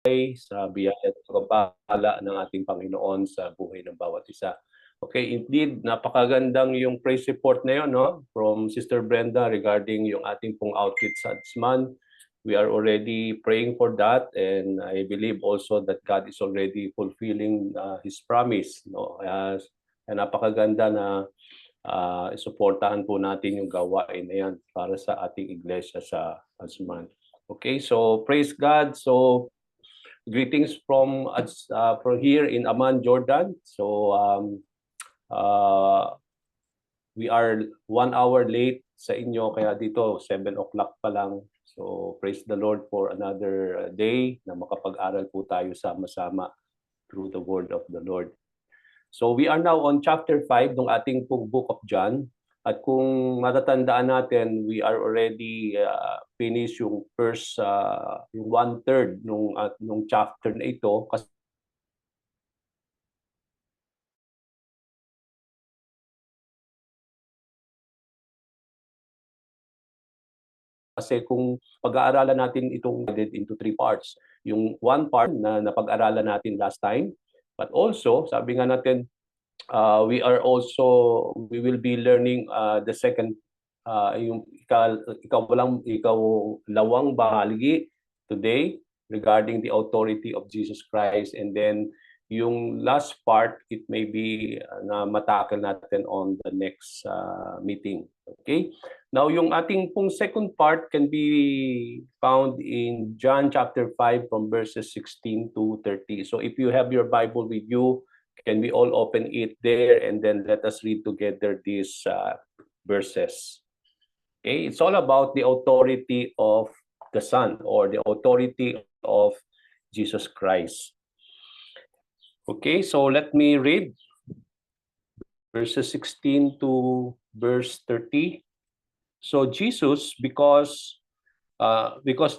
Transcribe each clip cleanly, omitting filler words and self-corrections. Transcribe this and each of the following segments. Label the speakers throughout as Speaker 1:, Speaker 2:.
Speaker 1: sa biyaya at pagpapala ng ating Panginoon sa buhay ng bawat isa. Okay, indeed, napakagandang yung praise report na yun, no? From Sister Brenda regarding yung ating pong outreach sa Adsman. We are already praying for that, and I believe also that God is already fulfilling His promise, no? Napakaganda na isuportahan po natin yung gawain na yan para sa ating iglesia sa Adsman. Okay, so praise God. So greetings from here in Amman, Jordan. So we are 1 hour late sa inyo, kaya dito 7 o'clock pa lang. So praise the Lord for another day na makapag-aral po tayo sama-sama through the word of the Lord. So we are now on chapter 5 ng ating pong book of John. At kung matatandaan natin, we are already finished yung first, yung 1/3 nung chapter na ito. Kasi kung pag-aaralan natin itong into 3 parts. Yung one part na napag-aralan natin last time, but also, sabi nga natin, we will be learning the second, yung ikaw lawang bahagi today regarding the authority of Jesus Christ. And then yung last part, it may be na matakal natin on the next meeting. Okay? Now, yung ating pong second part can be found in John chapter 5 from verses 16 to 30. So if you have your Bible with you, can we all open it there and then let us read together these verses. Okay, it's all about the authority of the Son or the authority of Jesus Christ. Okay, so let me read verses 16 to verse 30. So Jesus, because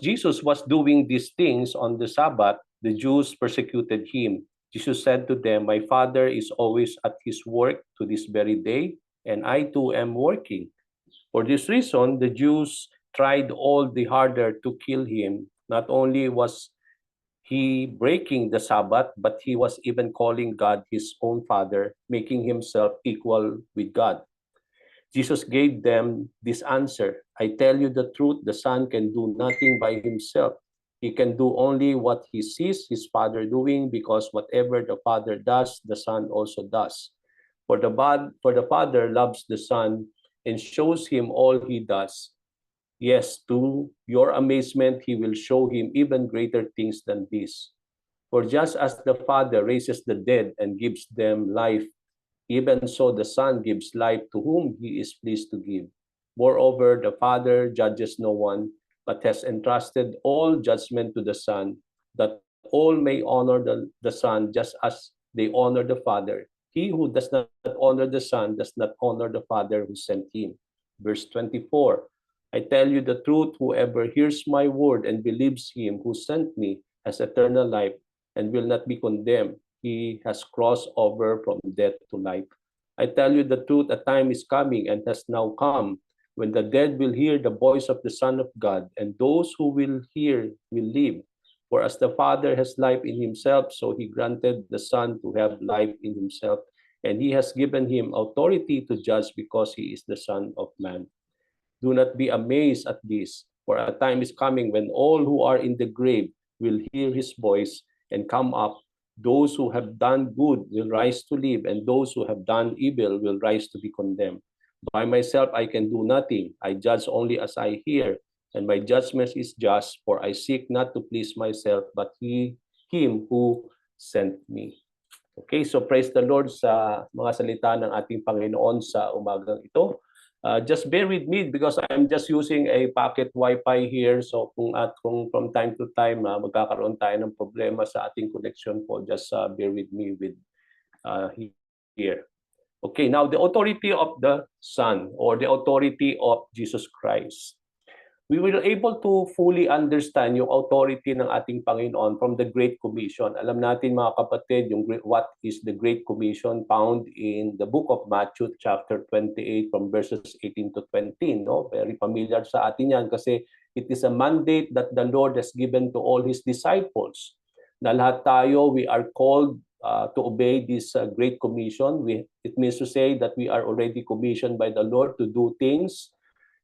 Speaker 1: Jesus was doing these things on the Sabbath, the Jews persecuted him. Jesus said to them, "My Father is always at his work to this very day, and I too am working." For this reason, the Jews tried all the harder to kill him. Not only was he breaking the Sabbath, but he was even calling God his own Father, making himself equal with God. Jesus gave them this answer, "I tell you the truth, the Son can do nothing by himself. He can do only what he sees his Father doing, because whatever the Father does, the Son also does. For the Father loves the Son and shows him all he does. Yes, to your amazement, he will show him even greater things than this. For just as the Father raises the dead and gives them life, even so the Son gives life to whom he is pleased to give. Moreover, the Father judges no one, but has entrusted all judgment to the Son, that all may honor the Son just as they honor the Father. He who does not honor the Son does not honor the Father who sent him." Verse 24, "I tell you the truth, whoever hears my word and believes him who sent me has eternal life and will not be condemned. He has crossed over from death to life. I tell you the truth, a time is coming and has now come when the dead will hear the voice of the Son of God, and those who will hear will live. For as the Father has life in himself, so he granted the Son to have life in himself, and he has given him authority to judge because he is the Son of Man. Do not be amazed at this, for a time is coming when all who are in the grave will hear his voice and come up. Those who have done good will rise to live, and those who have done evil will rise to be condemned. By myself I can do nothing. I judge only as I hear, and my judgment is just, for I seek not to please myself, but him who sent me." Okay, so praise the Lord sa mga salita ng ating Panginoon sa umagang ito. Just bear with me because I'm just using a pocket Wi-Fi here. So kung from time to time magkakaroon tayo ng problema sa ating connection po, just bear with me with here. Okay, now the authority of the Son or the authority of Jesus Christ. We were able to fully understand yung authority ng ating Panginoon from the Great Commission. Alam natin mga kapatid, what is the Great Commission found in the book of Matthew chapter 28 from verses 18 to 20. No? Very familiar sa atin yan kasi it is a mandate that the Lord has given to all His disciples. na lahat tayo, we are called to obey this Great Commission. It means to say that we are already commissioned by the Lord to do things.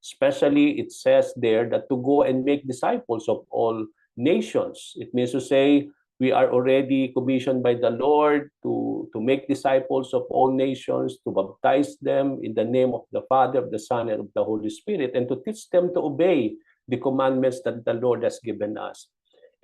Speaker 1: Especially, it says there that to go and make disciples of all nations. It means to say we are already commissioned by the Lord to make disciples of all nations, to baptize them in the name of the Father, of the Son, and of the Holy Spirit, and to teach them to obey the commandments that the Lord has given us.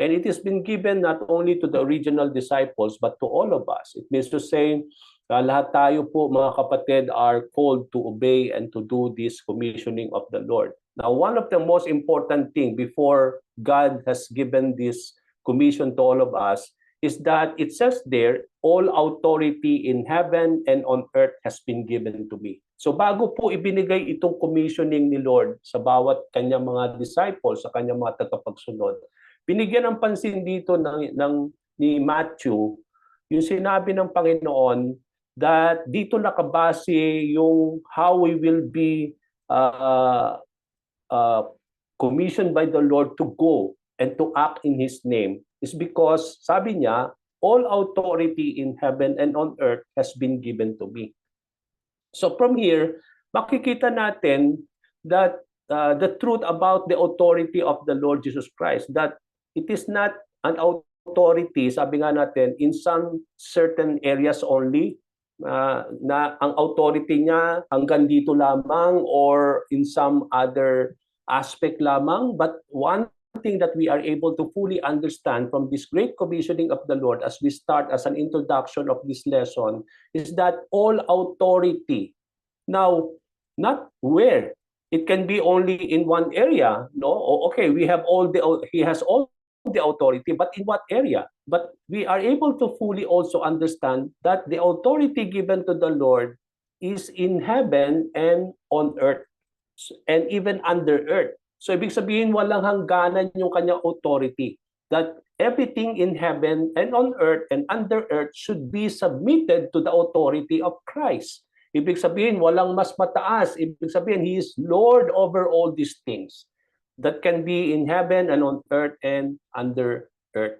Speaker 1: And it has been given not only to the original disciples, but to all of us. It means to say, lahat tayo po, mga kapatid, are called to obey and to do this commissioning of the Lord. Now, one of the most important things before God has given this commission to all of us is that it says there, all authority in heaven and on earth has been given to me. So bago po ibinigay itong commissioning ni Lord sa bawat kanyang mga disciples, sa kanyang mga tagapagsunod, binigyan ng pansin dito ni Matthew yung sinabi ng Panginoon that dito nakabase yung how we will be commissioned by the Lord to go and to act in His name is because, sabi niya, all authority in heaven and on earth has been given to me. So from here, makikita natin that the truth about the authority of the Lord Jesus Christ, that it is not an authority, sabi nga natin, in some certain areas only, na ang authority niya hanggang dito lamang or in some other aspect lamang, but one thing that we are able to fully understand from this great commissioning of the Lord as we start as an introduction of this lesson is that all authority, now, not where, it can be only in one area, no? Okay, he has all the authority, but in what area? But we are able to fully also understand that the authority given to the Lord is in heaven and on earth, and even under earth. So ibig sabihin walang hangganan yung kanyang authority, that everything in heaven and on earth and under earth should be submitted to the authority of Christ. Ibig sabihin walang mas mataas, ibig sabihin He is Lord over all these things that can be in heaven and on earth and under earth.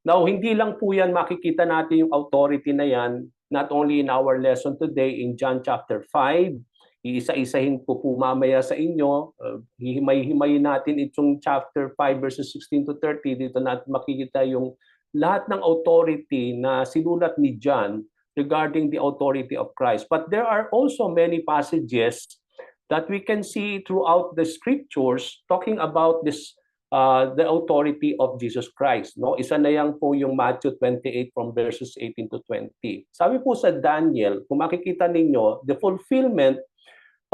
Speaker 1: Now, hindi lang po yan makikita natin yung authority na yan, not only in our lesson today in John chapter 5, iisa-isahin po mamaya sa inyo, hihimay-himayin natin itong chapter 5 verses 16 to 30, dito natin makikita yung lahat ng authority na sinulat ni John regarding the authority of Christ. But there are also many passages that we can see throughout the scriptures talking about this the authority of Jesus Christ. No? Isa na yan po yung Matthew 28 from verses 18 to 20. Sabi po sa Daniel, kung makikita ninyo, the fulfillment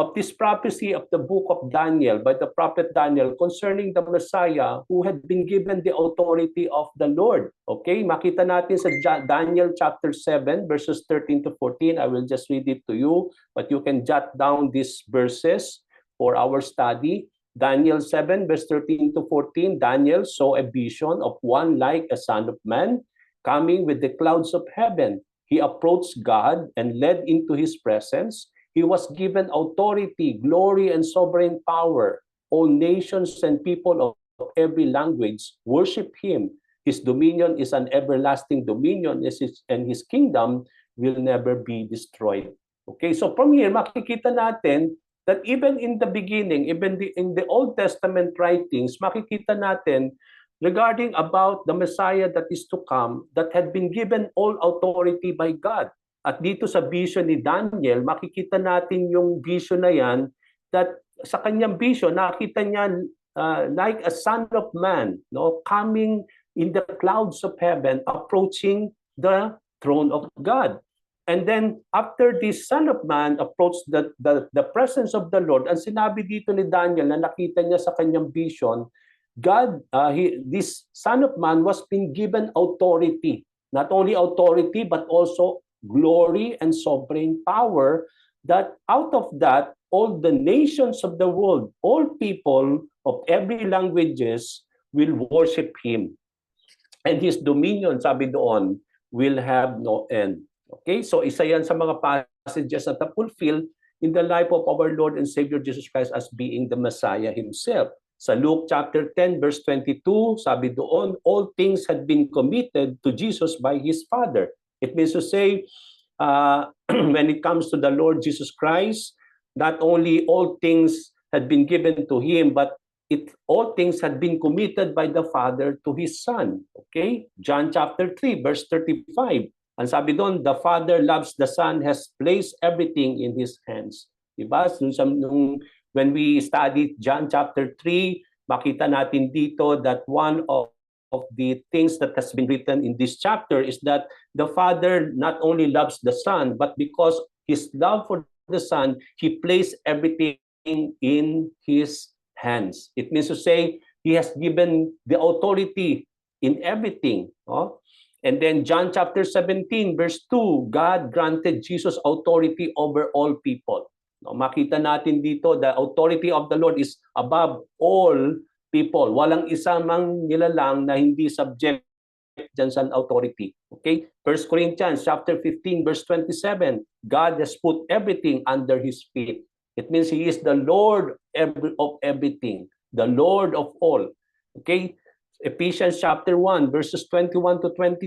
Speaker 1: of this prophecy of the book of Daniel by the prophet Daniel concerning the Messiah who had been given the authority of the Lord. Okay, makita natin sa Daniel chapter 7 verses 13 to 14. I will just read it to you, but you can jot down these verses for our study. Daniel 7 verse 13 to 14, Daniel saw a vision of one like a son of man coming with the clouds of heaven. He approached God and led into His presence. He was given authority, glory, and sovereign power. All nations and people of every language worship Him. His dominion is an everlasting dominion, and His kingdom will never be destroyed. Okay, so from here, makikita natin that even in the beginning, even in the Old Testament writings, makikita natin regarding about the Messiah that is to come, that had been given all authority by God. At dito sa vision ni Daniel, makikita natin yung vision na yan, that sa kanyang vision, nakita niya like a son of man, no, coming in the clouds of heaven, approaching the throne of God. And then after this son of man approached the presence of the Lord, ang sinabi dito ni Daniel na nakita niya sa kanyang vision, God, this son of man was being given authority. Not only authority, but also glory and sovereign power, that out of that, all the nations of the world, all people of every languages will worship Him. And His dominion, sabi doon, will have no end. Okay, so isa yan sa mga passages na fulfill in the life of our Lord and Savior Jesus Christ as being the Messiah Himself. Sa Luke chapter 10 verse 22, sabi doon, all things had been committed to Jesus by His Father. It means to say, when it comes to the Lord Jesus Christ, not only all things had been given to Him, but all things had been committed by the Father to His Son. Okay? John chapter 3 verse 35. Ang sabi doon, the Father loves the Son, has placed everything in His hands. Diba? When we studied John chapter 3, makita natin dito that one of the things that has been written in this chapter is that the Father not only loves the Son, but because His love for the Son, He placed everything in His hands. It means to say, He has given the authority in everything. No? And then John chapter 17, verse 2, God granted Jesus authority over all people. No, makita natin dito, the authority of the Lord is above all people. Walang isa mang nilalang na hindi subject dyan sa authority. Okay? 1 Corinthians chapter 15, verse 27, God has put everything under His feet. It means He is the Lord of everything, the Lord of all. Okay? Ephesians chapter 1, verses 21 to 22,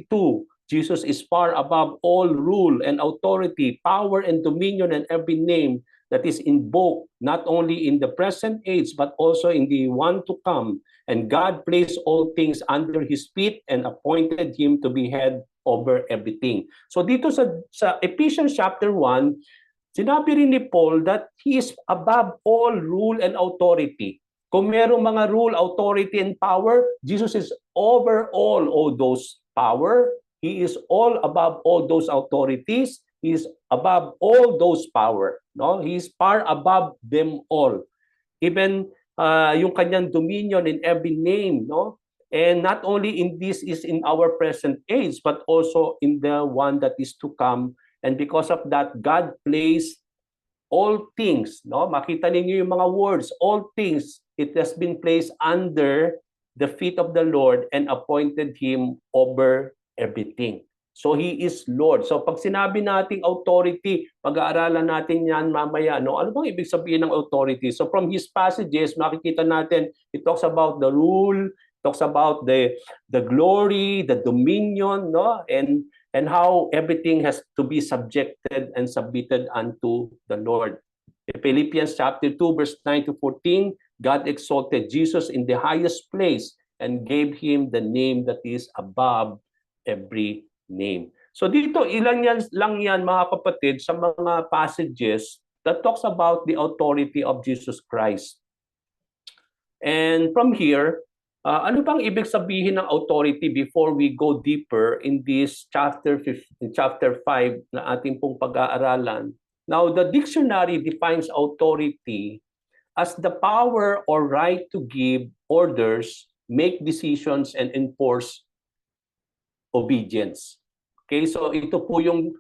Speaker 1: Jesus is far above all rule and authority, power and dominion and every name that is invoked, not only in the present age, but also in the one to come. And God placed all things under His feet and appointed Him to be head over everything. So dito sa Ephesians chapter 1, sinabi rin ni Paul that He is above all rule and authority. Kung merong mga rule, authority, and power, Jesus is over all those power. He is all above all those authorities. He is above all those power. No? He is far above them all. Even yung kanyang dominion in every name. No? And not only in this is in our present age, but also in the one that is to come. And because of that, God placed all things. No? Makita ninyo yung mga words, all things. It has been placed under the feet of the Lord and appointed Him over everything. So He is Lord. So pag sinabi nating authority, pag-aaralan natin yan mamaya. No? Ano bang ibig sabihin ng authority? So from his passages, makikita natin, it talks about the rule, talks about the glory, the dominion, no? And how everything has to be subjected and submitted unto the Lord. In Philippians chapter 2, verse 9 to 14, God exalted Jesus in the highest place and gave Him the name that is above every name. So dito, ilan lang yan mga kapatid sa mga passages that talks about the authority of Jesus Christ. And from here, ano bang ibig sabihin ng authority before we go deeper in this chapter 5 na ating pong pag-aaralan? Now, the dictionary defines authority as the power or right to give orders, make decisions, and enforce obedience. Okay, so ito po yung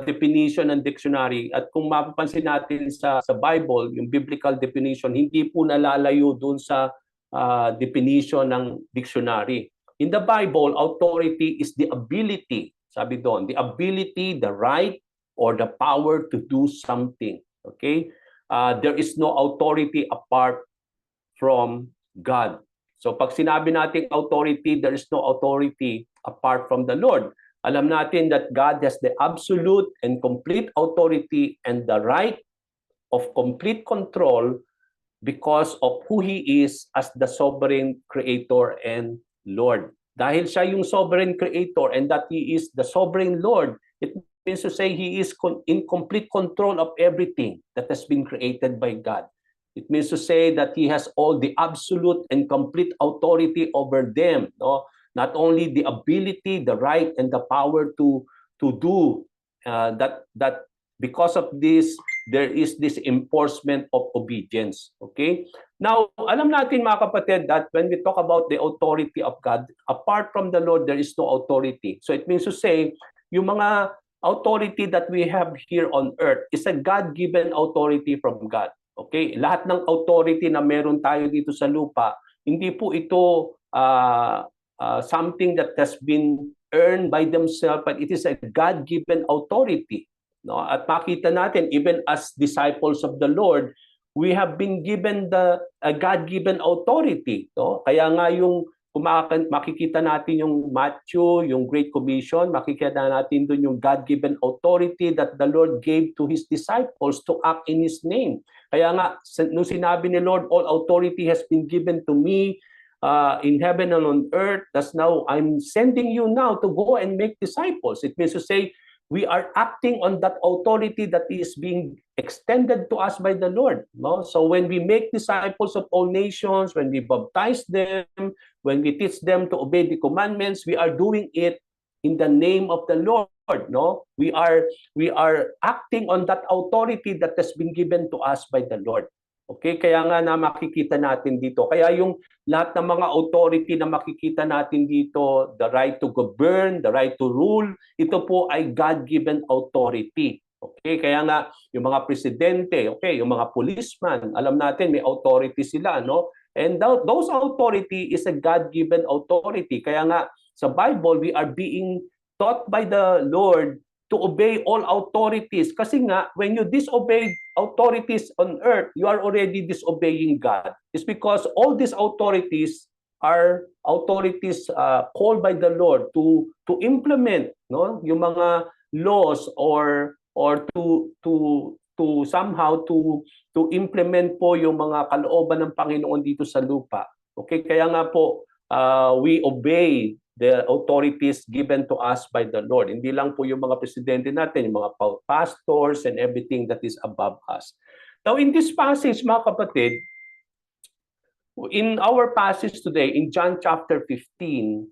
Speaker 1: definition ng dictionary. At kung mapapansin natin sa Bible, yung biblical definition, hindi po nalalayo dun sa definition ng dictionary. In the Bible, authority is the ability, sabi doon, the ability, the right, or the power to do something. Okay? There is no authority apart from God. So pag sinabi natin authority, there is no authority apart from the Lord. Alam natin that God has the absolute and complete authority and the right of complete control because of who He is as the sovereign creator and Lord. Dahil siya yung sovereign creator and that He is the sovereign Lord, it means to say He is in complete control of everything that has been created by God. It means to say that He has all the absolute and complete authority over them. No? Not only the ability, the right, and the power to do that because of this, there is this enforcement of obedience. Okay? Now, alam natin mga kapatid that when we talk about the authority of God, apart from the Lord, there is no authority. So it means to say, yung mga authority that we have here on earth is a God-given authority from God. Okay? Lahat ng authority na meron tayo dito sa lupa, hindi po ito something that has been earned by themselves, but it is a God-given authority. No? At makita natin, even as disciples of the Lord, we have been given the God-given authority. No? Kaya nga yung kung makikita natin yung Matthew, yung Great Commission, makikita natin doon yung God-given authority that the Lord gave to His disciples to act in His name. Kaya nga, nung sinabi ni Lord, all authority has been given to me in heaven and on earth, thus now I'm sending you now to go and make disciples. It means to say, we are acting on that authority that is being extended to us by the Lord. No? So when we make disciples of all nations, when we baptize them, when we teach them to obey the commandments, we are doing it in the name of the Lord. No? We are acting on that authority that has been given to us by the Lord. Okay, kaya nga na makikita natin dito. Kaya yung lahat ng mga authority na makikita natin dito, the right to govern, the right to rule, ito po ay God-given authority. Okay, kaya nga yung mga presidente, okay, yung mga policeman, alam natin may authority sila, no? And those authority is a God-given authority. Kaya nga sa Bible, we are being taught by the Lord to obey all authorities. Kasi nga, when you disobey authorities on earth, you are already disobeying God. It's because all these authorities are authorities called by the Lord to implement, no, yung mga laws or to somehow to implement po yung mga kalooban ng Panginoon dito sa lupa. Okay, kaya nga po we obey the authorities given to us by the Lord. Hindi lang po yung mga presidente natin, yung mga pastors and everything that is above us. Now in this passage, mga kapatid, in our passage today, in John chapter 15,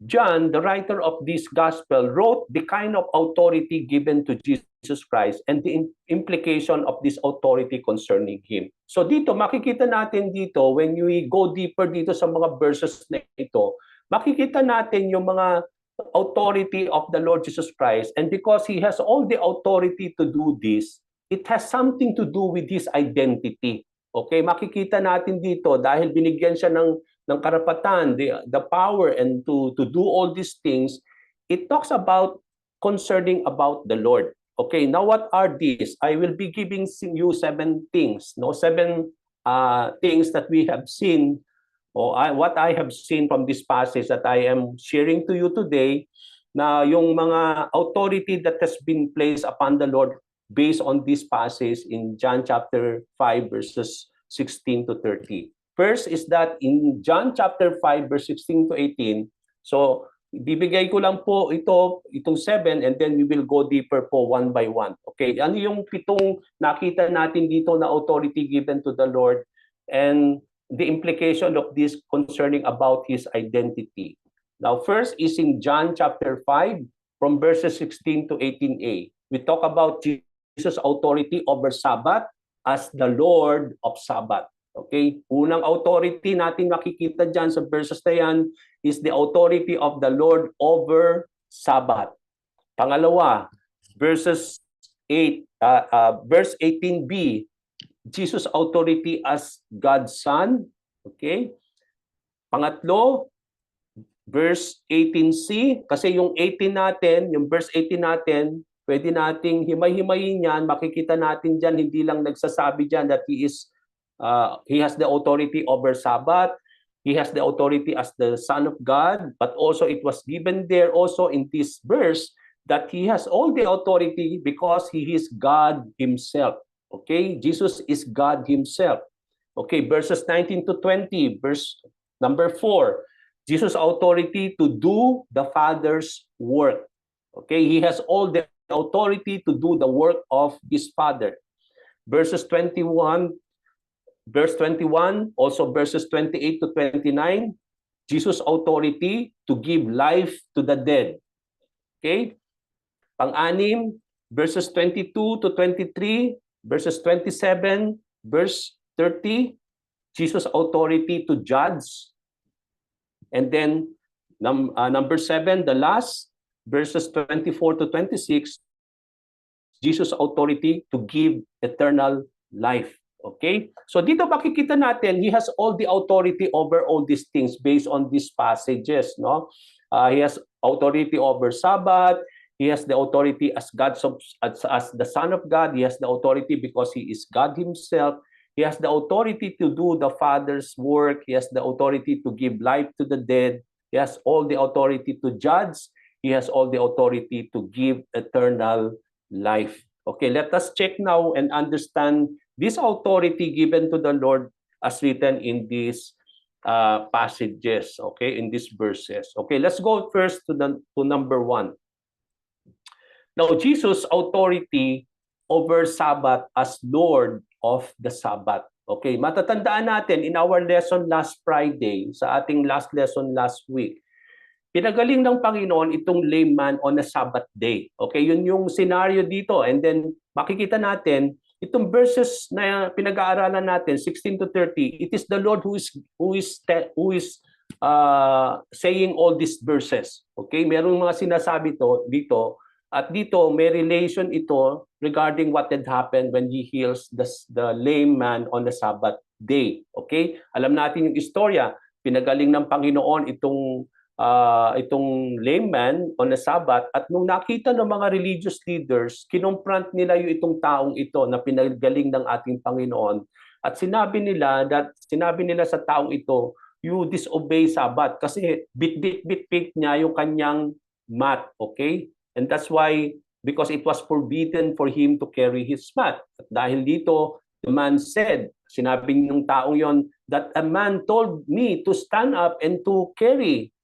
Speaker 1: John, the writer of this gospel, wrote the kind of authority given to Jesus Christ and the implication of this authority concerning Him. So dito, makikita natin dito, when we go deeper dito sa mga verses na ito, makikita natin yung mga authority of the Lord Jesus Christ. And because He has all the authority to do this, it has something to do with His identity. Okay, makikita natin dito dahil binigyan siya ng karapatan, the power and to do all these things, it talks about concerning about the Lord. Okay, now what are these? I will be giving you 7 things, no, 7 things that we have seen, or what I have seen from this passage that I am sharing to you today, na yung mga authority that has been placed upon the Lord based on this passage in John chapter 5 verses 16 to 30. First is that in John chapter 5 verse 16 to 18, so bibigay ko lang po itong 7 and then we will go deeper po one by one. Okay, ano yung 7 nakita natin dito na authority given to the Lord and the implication of this concerning about His identity. Now first is in John chapter 5 from verses 16 to 18a. We talk about Jesus' authority over Sabbath as the Lord of Sabbath. Okay, unang authority natin makikita dyan sa verses na yan is the authority of the Lord over Sabbath. Pangalawa, verse 18b, Jesus' authority as God's Son. Okay. Pangatlo, verse 18c, kasi yung 18 natin, yung verse 18 natin, pwede nating himay-himayin yan, makikita natin dyan, hindi lang nagsasabi dyan that He has the authority over Sabbath. He has the authority as the Son of God, but also it was given there also in this verse that He has all the authority because He is God Himself. Okay, Jesus is God Himself. Okay, verses 19 to 20, verse number 4, Jesus' authority to do the Father's work. Okay, He has all the authority to do the work of His Father. Verses 21, also verses 28 to 29, Jesus' authority to give life to the dead. Okay? Pang-anim, verses 22 to 23, verses 27, verse 30, Jesus' authority to judge. And then number 7, the last, verses 24 to 26, Jesus' authority to give eternal life. Okay? So dito makikita natin, He has all the authority over all these things based on these passages. No? He has authority over Sabbath. He has the authority as the Son of God. He has the authority because He is God Himself. He has the authority to do the Father's work. He has the authority to give life to the dead. He has all the authority to judge. He has all the authority to give eternal life. Okay, let us check now and understand this authority given to the Lord as written in these passages, okay, in these verses. Okay, let's go first to number 1. Now, Jesus' authority over Sabbath as Lord of the Sabbath. Okay, matatandaan natin in our lesson last Friday, sa ating last lesson last week, pinagaling ng Panginoon itong lame man on a Sabbath day. Okay, yun yung scenario dito. And then makikita natin, itong verses na pinag-aaralan natin, 16 to 30, it is the Lord who is saying all these verses. Okay, merong mga sinasabi dito, at dito may relation ito regarding what had happened when he heals the lame man on the Sabbath day. Okay, alam natin yung istorya, pinagaling ng Panginoon itong lame man on the Sabbath, at nung nakita ng mga religious leaders, kinonfront nila yung itong taong ito na pinagaling ng ating Panginoon, at sinabi nila sa taong ito, you disobey Sabbath kasi bit niya yung kanyang mat, okay? And that's why, because it was forbidden for him to carry his mat. At dahil dito, the man said, sinabi ng taong yon, that a man told me to stand up and to carry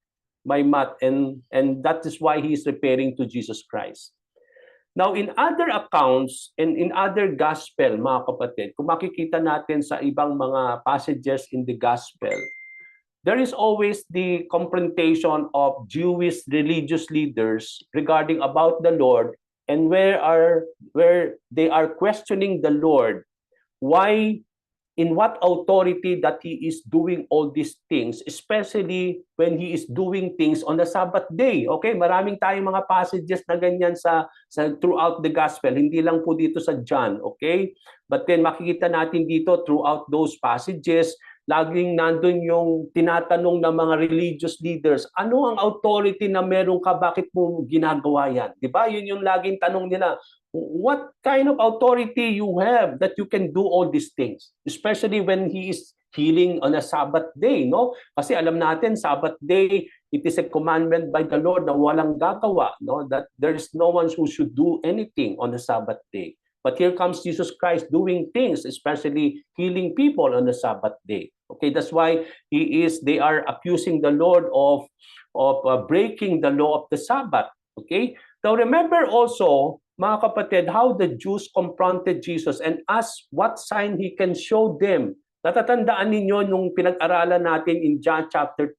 Speaker 1: my mat, and that is why he is referring to Jesus Christ. Now, in other accounts and in other gospel, mga kapatid, kung makikita natin sa ibang mga passages in the gospel, there is always the confrontation of Jewish religious leaders regarding about the Lord, and where they are questioning the Lord, why, in what authority that he is doing all these things, especially when he is doing things on the Sabbath day. Okay, maraming tayong mga passages na ganyan sa throughout the gospel, hindi lang po dito sa John, okay? But then makikita natin dito throughout those passages, laging nandun yung tinatanong ng mga religious leaders, ano ang authority na meron ka, bakit mo ginagawa yan? Diba? Yun yung laging tanong nila. What kind of authority you have that you can do all these things? Especially when he is healing on a Sabbath day, no? Kasi alam natin, Sabbath day, it is a commandment by the Lord na walang gagawa, no? That there is no one who should do anything on the Sabbath day. But here comes Jesus Christ doing things, especially healing people on the Sabbath day. Okay, that's why they are accusing the Lord of breaking the law of the Sabbath. Okay, now remember also, mga kapatid, how the Jews confronted Jesus and asked what sign he can show them. Natatandaan ninyo nung pinag-aralan natin in John chapter,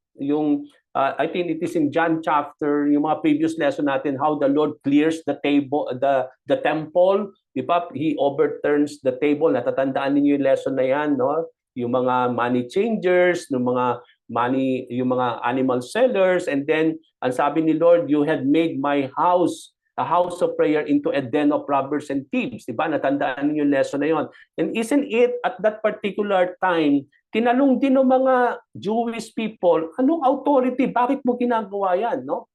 Speaker 1: I think it is in John chapter, yung mga previous lesson natin, how the Lord clears the table, the temple, diba? He overturns the table. Natatandaan ninyo yung lesson na yan, no? Yung mga money changers, yung mga animal sellers, and then ang sabi ni Lord, you had made my house a house of prayer into a den of robbers and thieves. Diba? Natandaan niyo yung lesson na yon. And isn't it at that particular time, tinanong din ng mga Jewish people, anong authority? Bakit mo ginagawa yan? No?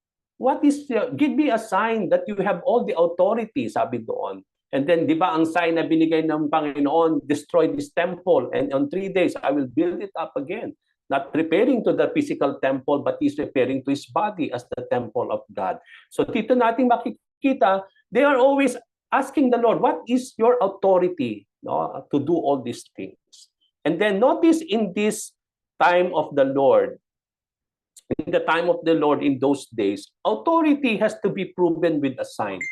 Speaker 1: Give me a sign that you have all the authority, sabi doon. And then, di ba, ang sign na binigay ng Panginoon, destroy this temple, and on 3 days, I will build it up again. Not referring to the physical temple, but he's referring to his body as the temple of God. So dito natin makikita, they are always asking the Lord, what is your authority, no, to do all these things? And then notice in this time of the Lord, in the time of the Lord in those days, authority has to be proven with a sign.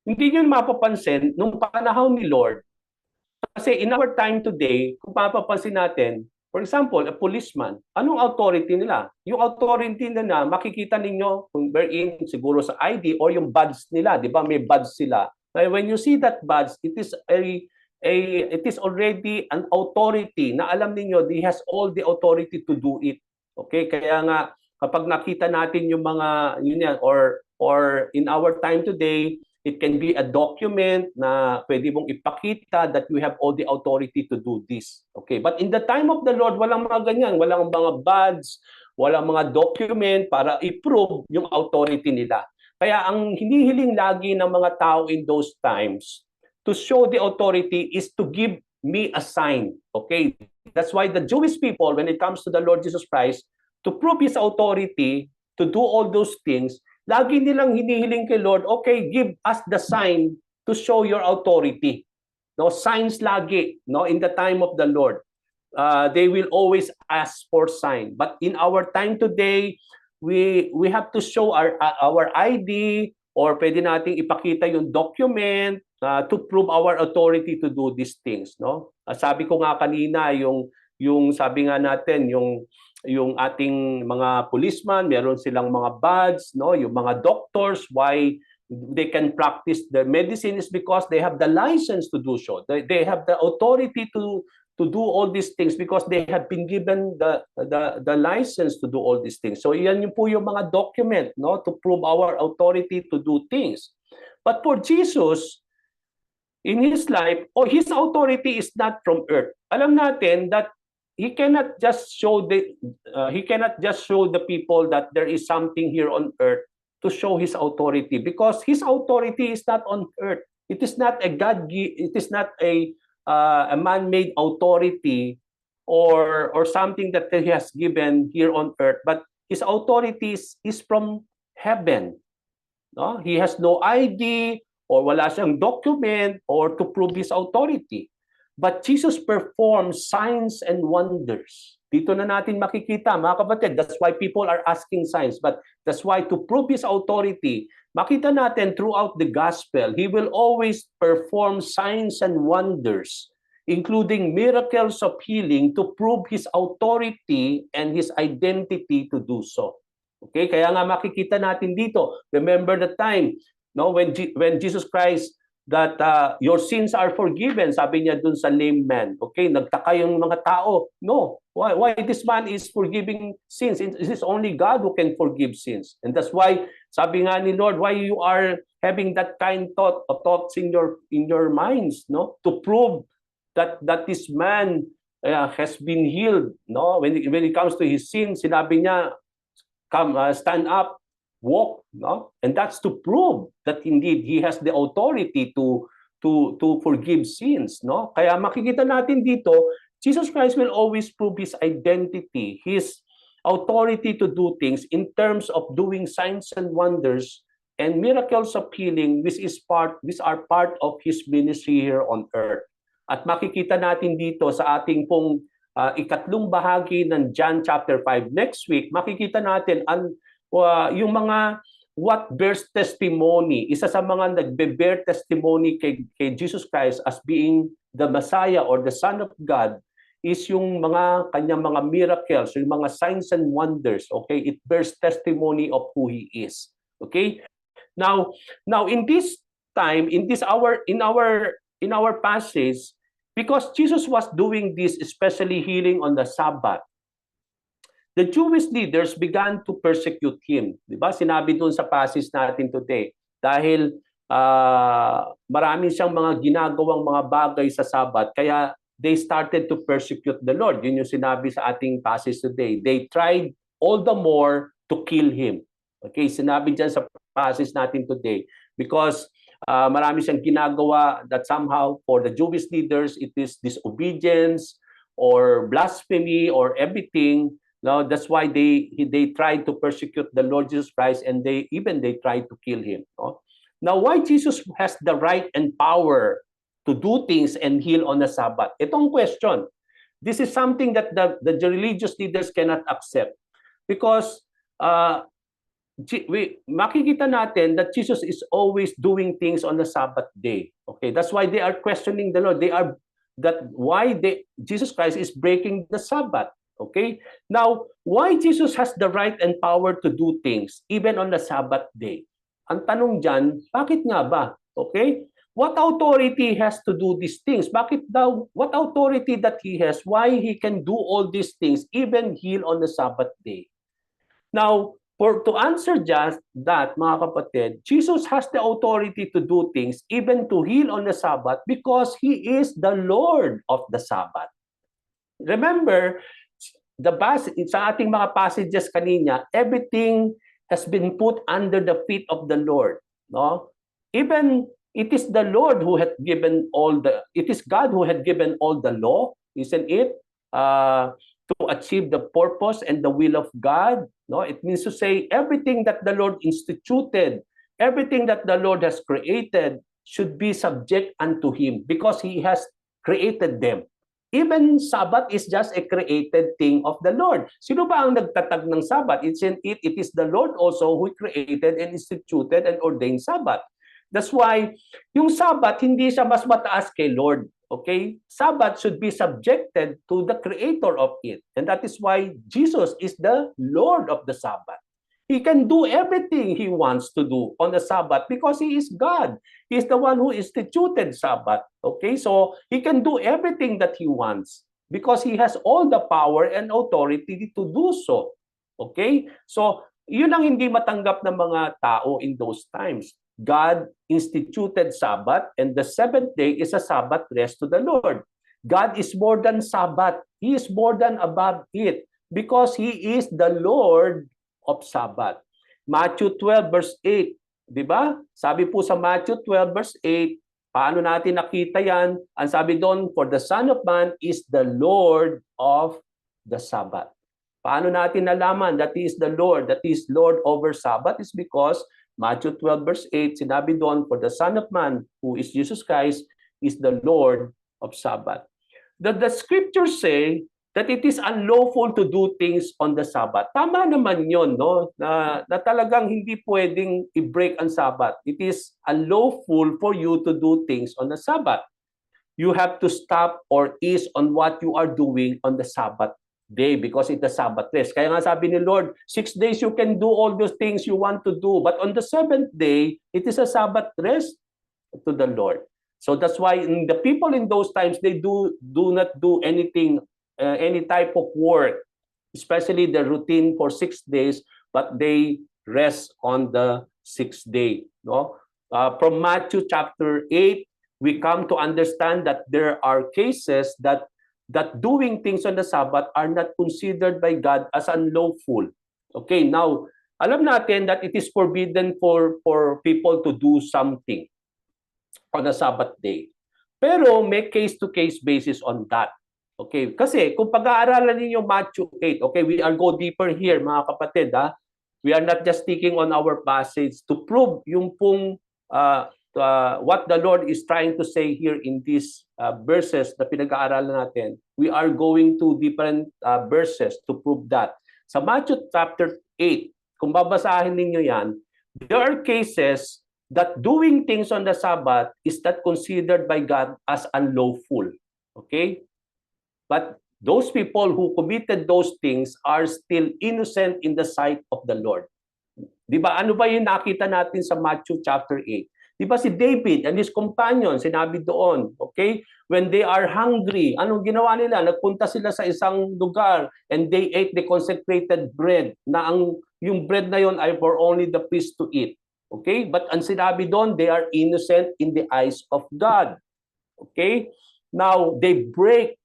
Speaker 1: Hindi nyo mapapansin nung panahon ni Lord. Kasi in our time today, kung mapapansin natin, for example, a policeman, anong authority nila? Yung authority nila, makikita ninyo kung wherein siguro sa ID or yung badge nila, di ba? May badge sila. When you see that badge, it is already an authority na alam niyo, he has all the authority to do it. Okay? Kaya nga, kapag nakita natin yung mga, yun yan, or in our time today, it can be a document na pwede mong ipakita that you have all the authority to do this. Okay, but in the time of the Lord, walang mga ganyan, walang mga badge, walang mga document para i-prove yung authority nila. Kaya ang hinihiling lagi ng mga tao in those times to show the authority is to give me a sign. Okay? That's why the Jewish people, when it comes to the Lord Jesus Christ, to prove His authority, to do all those things, lagi nilang hinihiling kay Lord, okay, give us the sign to show your authority. No, signs lagi, no, in the time of the Lord. They will always ask for sign. But in our time today, we have to show our ID, or pwede nating ipakita yung document to prove our authority to do these things, no? Sabi ko nga kanina, yung sabi nga natin, yung ating mga policeman, meron silang mga badge, no? Yung mga doctors, why they can practice their medicine is because they have the license to do so. They have the authority to do all these things because they have been given the license to do all these things. So iyan yung po yung mga document, no, to prove our authority to do things. But for Jesus, in his life, his authority is not from earth. Alam natin that he cannot just show the people that there is something here on earth to show his authority, because his authority is not on earth. It is not a it is not a man-made authority or something that he has given here on earth, but his authority is from heaven. No? He has no ID or wala siyang document or to prove his authority. But Jesus performs signs and wonders. Dito na natin makikita, mga kapatid, that's why people are asking signs. But that's why to prove his authority, makita natin throughout the gospel, he will always perform signs and wonders, including miracles of healing, to prove his authority and his identity to do so. Okay, kaya nga makikita natin dito, remember the time, no, when Jesus Christ that your sins are forgiven, sabi niya dun sa lame man. Okay, nagtaka yung mga tao. No, why this man is forgiving sins? It is only God who can forgive sins. And that's why, sabi nga ni Lord, why you are having that kind of thoughts in your minds, no? To prove that this man has been healed, no? When it comes to his sins, sinabi niya, come, stand up, walk, no? And that's to prove that indeed he has the authority to forgive sins, no? Kaya makikita natin dito, Jesus Christ will always prove his identity, his authority to do things in terms of doing signs and wonders and miracles of healing, which are part of his ministry here on earth. At makikita natin dito sa ating pong ikatlong bahagi ng John chapter 5 next week, makikita natin yung mga what bears testimony, isa sa mga nagbe-bear testimony kay Jesus Christ as being the Messiah or the Son of God is yung kanyang mga miracles, yung mga signs and wonders. Okay, it bears testimony of who he is. Okay, now in this time, in our passage, because Jesus was doing this, especially healing on the Sabbath, the Jewish leaders began to persecute him. Diba? Sinabi doon sa passage natin today. Dahil marami siyang mga ginagawang mga bagay sa Sabbath, kaya they started to persecute the Lord. Yun yung sinabi sa ating passage today. They tried all the more to kill him. Okay, sinabi dyan sa passage natin today. Because marami siyang ginagawa that somehow for the Jewish leaders, it is disobedience or blasphemy or everything. No, that's why they tried to persecute the Lord Jesus Christ, and they tried to kill him. No? Now, why Jesus has the right and power to do things and heal on the Sabbath? Itong question. This is something that the religious leaders cannot accept, because makikita natin that Jesus is always doing things on the Sabbath day. Okay, that's why they are questioning the Lord. Jesus Christ is breaking the Sabbath. Okay? Now, why Jesus has the right and power to do things even on the Sabbath day? Ang tanong dyan, bakit nga ba? Okay? What authority has to do these things? Bakit daw? What authority that he has? Why he can do all these things, even heal on the Sabbath day? Now, to answer just that, mga kapatid, Jesus has the authority to do things, even to heal on the Sabbath, because he is the Lord of the Sabbath. Remember, sa ating mga passages kanina, everything has been put under the feet of the Lord. No? Even It is the Lord who had given it is God who had given all the law, isn't it? To achieve the purpose and the will of God. No, it means to say everything that the Lord instituted, everything that the Lord has created should be subject unto Him because He has created them. Even Sabbath is just a created thing of the Lord. Sino ba ang nagtatag ng Sabbath? It is the Lord also who created and instituted and ordained Sabbath. That's why yung Sabbath, hindi siya mas mataas kay Lord. Okay? Sabbath should be subjected to the creator of it. And that is why Jesus is the Lord of the Sabbath. He can do everything He wants to do on the Sabbath because He is God. He is the one who instituted Sabbath. Okay? So, He can do everything that He wants because He has all the power and authority to do so. Okay? So, yun ang hindi matanggap ng mga tao in those times. God instituted Sabbath and the seventh day is a Sabbath rest to the Lord. God is more than Sabbath. He is more than above it because He is the Lord of Sabbath. Matthew 12 verse 8, di ba? Sabi po sa Matthew 12 verse 8, paano natin nakita yan? Ang sabi doon, for the Son of Man is the Lord of the Sabbath. Paano natin nalaman that He is the Lord, that He is Lord over Sabbath? Is because Matthew 12 verse 8, sinabi doon, for the Son of Man, who is Jesus Christ, is the Lord of Sabbath. The scriptures say that it is unlawful to do things on the Sabbath. Tama naman yun, no? Na talagang hindi pwedeng i-break ang Sabbath. It is unlawful for you to do things on the Sabbath. You have to stop or ease on what you are doing on the Sabbath day because it's a Sabbath rest. Kaya nga sabi ni Lord, 6 days you can do all those things you want to do, but on the seventh day, it is a Sabbath rest to the Lord. So that's why the people in those times, they do not do anything, any type of work, especially the routine for 6 days, but they rest on the 6th day. No? From Matthew chapter 8, we come to understand that there are cases that doing things on the Sabbath are not considered by God as unlawful. Okay, now, alam natin that it is forbidden for people to do something on a Sabbath day. Pero may case-to-case basis on that. Okay, kasi kung pag-aaralan niyo Matthew 8, okay, we are go deeper here mga kapatid, ha? We are not just sticking on our passage to prove yung pong what the Lord is trying to say here in these verses na pinag-aaralan natin. We are going to different verses to prove that. Sa Matthew chapter 8, kung babasahin ninyo yan, there are cases that doing things on the Sabbath is not considered by God as unlawful. Okay? But those people who committed those things are still innocent in the sight of the Lord. Di ba? Ano ba yung nakita natin sa Matthew chapter 8? Di ba si David and his companion, sinabi doon, okay? When they are hungry, anong ginawa nila? Nagpunta sila sa isang lugar and they ate the consecrated bread na yung bread na yon ay for only the priest to eat. Okay? But ang sinabi doon, they are innocent in the eyes of God. Okay? Now, they break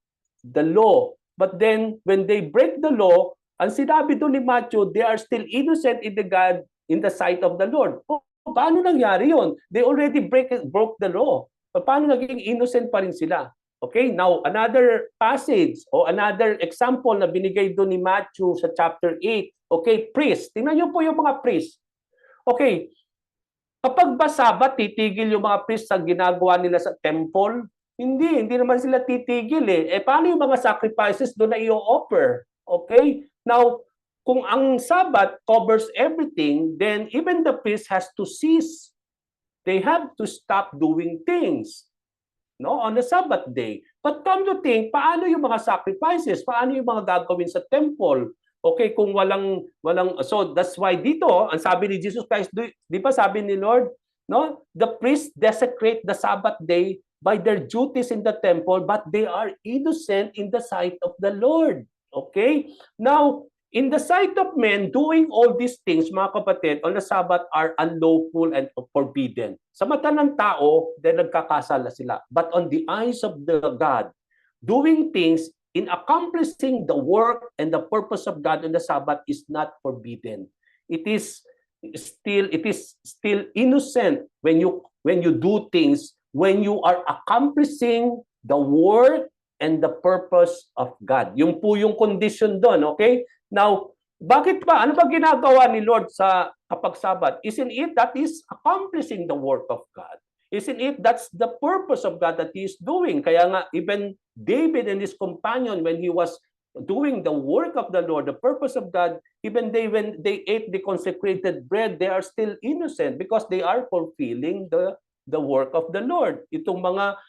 Speaker 1: the law. But then, when they break the law, ang sinabi doon ni Matthew, they are still innocent in the sight of the Lord. Oh, paano nangyari yon? They already broke the law. Paano naging innocent pa rin sila? Okay, now another passage o another example na binigay doon ni Matthew sa chapter 8. Okay, priest. Tingnan niyo po yung mga priest. Okay, kapag ba Sabat, titigil yung mga priest sa ginagawa nila sa temple? Hindi naman sila titigil eh. Paano yung mga sacrifices doon na i-offer? Okay? Now, kung ang Sabbath covers everything, then even the priest has to cease. They have to stop doing things, no, on the Sabbath day. But come to think, paano yung mga sacrifices? Paano yung mga gagawin sa temple? Okay, kung walang so that's why dito, ang sabi ni Jesus Christ, di ba sabi ni Lord, no? The priests desecrate the Sabbath day by their duties in the temple, but they are innocent in the sight of the Lord. Okay? Now, in the sight of men, doing all these things, mga kapatid, on the Sabbath are unlawful and forbidden. Sa mata ng tao, then nagkakasala sila. But on the eyes of the God, doing things in accomplishing the work and the purpose of God on the Sabbath is not forbidden. It is still innocent when you when you do things, when you are accomplishing the work and the purpose of God. Yung po yung condition doon, okay? Now, bakit pa? Ano ba ginagawa ni Lord sa kapag Sabat? Isn't it that is accomplishing the work of God? Isn't it that's the purpose of God that He is doing? Kaya nga, even David and his companion, when he was doing the work of the Lord, the purpose of God, even when they ate the consecrated bread, they are still innocent because they are fulfilling the work of the Lord. Itong mga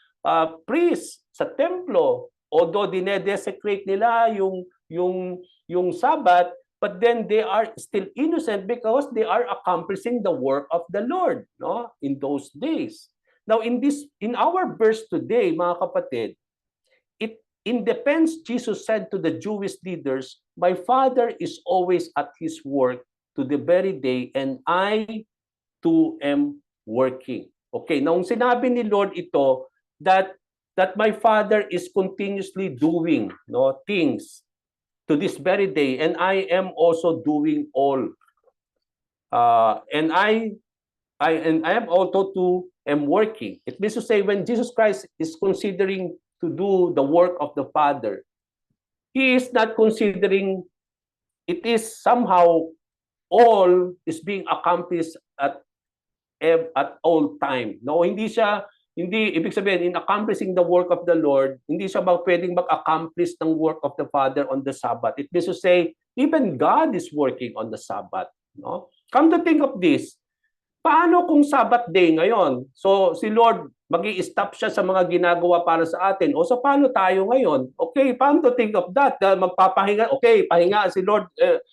Speaker 1: priests sa templo, although dinedesecrate nila yung Sabbath, but then they are still innocent because they are accomplishing the work of the Lord, no, in those days. Now, in our verse today, mga kapatid, in defense, Jesus said to the Jewish leaders, "My Father is always at His work to the very day, and I too am working." Okay, nung sinabi ni Lord ito, that my Father is continuously doing things to this very day, and I am also doing all. And I am also too am working. It means to say, when Jesus Christ is considering to do the work of the Father, He is not considering it is somehow all is being accomplished at all time. No, hindi ibig sabihin in accomplishing the work of the Lord, hindi siya pwedeng mag-accomplish ng work of the Father on the Sabbath. It means to say, even God is working on the Sabbath. No? Come to think of this, paano kung Sabbath day ngayon? So si Lord, magi-stop siya sa mga ginagawa para sa atin. O so paano tayo ngayon? Okay, paano to think of that? Magpapahinga, okay, pahinga si Lord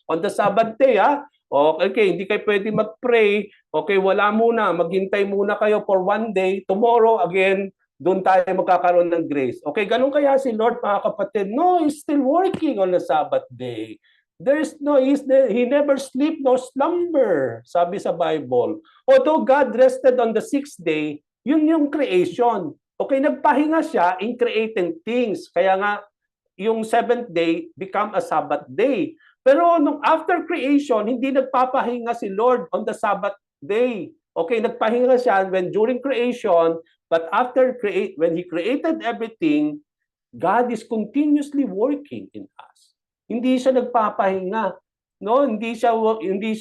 Speaker 1: on the Sabbath day, ha? Okay, hindi kayo pwede mag-pray. Okay, wala muna. Maghintay muna kayo for one day. Tomorrow, again, doon tayo magkakaroon ng grace. Okay, ganun kaya si Lord, mga kapatid? No, He's still working on the Sabbath day. He never sleep nor slumber, sabi sa Bible. Although God rested on the sixth day, yun yung creation. Okay, nagpahinga siya in creating things. Kaya nga, yung seventh day become a Sabbath day. Pero nung after creation, hindi nagpapahinga si Lord on the Sabbath day. Okay, nagpahinga siya during creation, but when He created everything, God is continuously working in us. Hindi siya nagpapahinga. No, hindi siya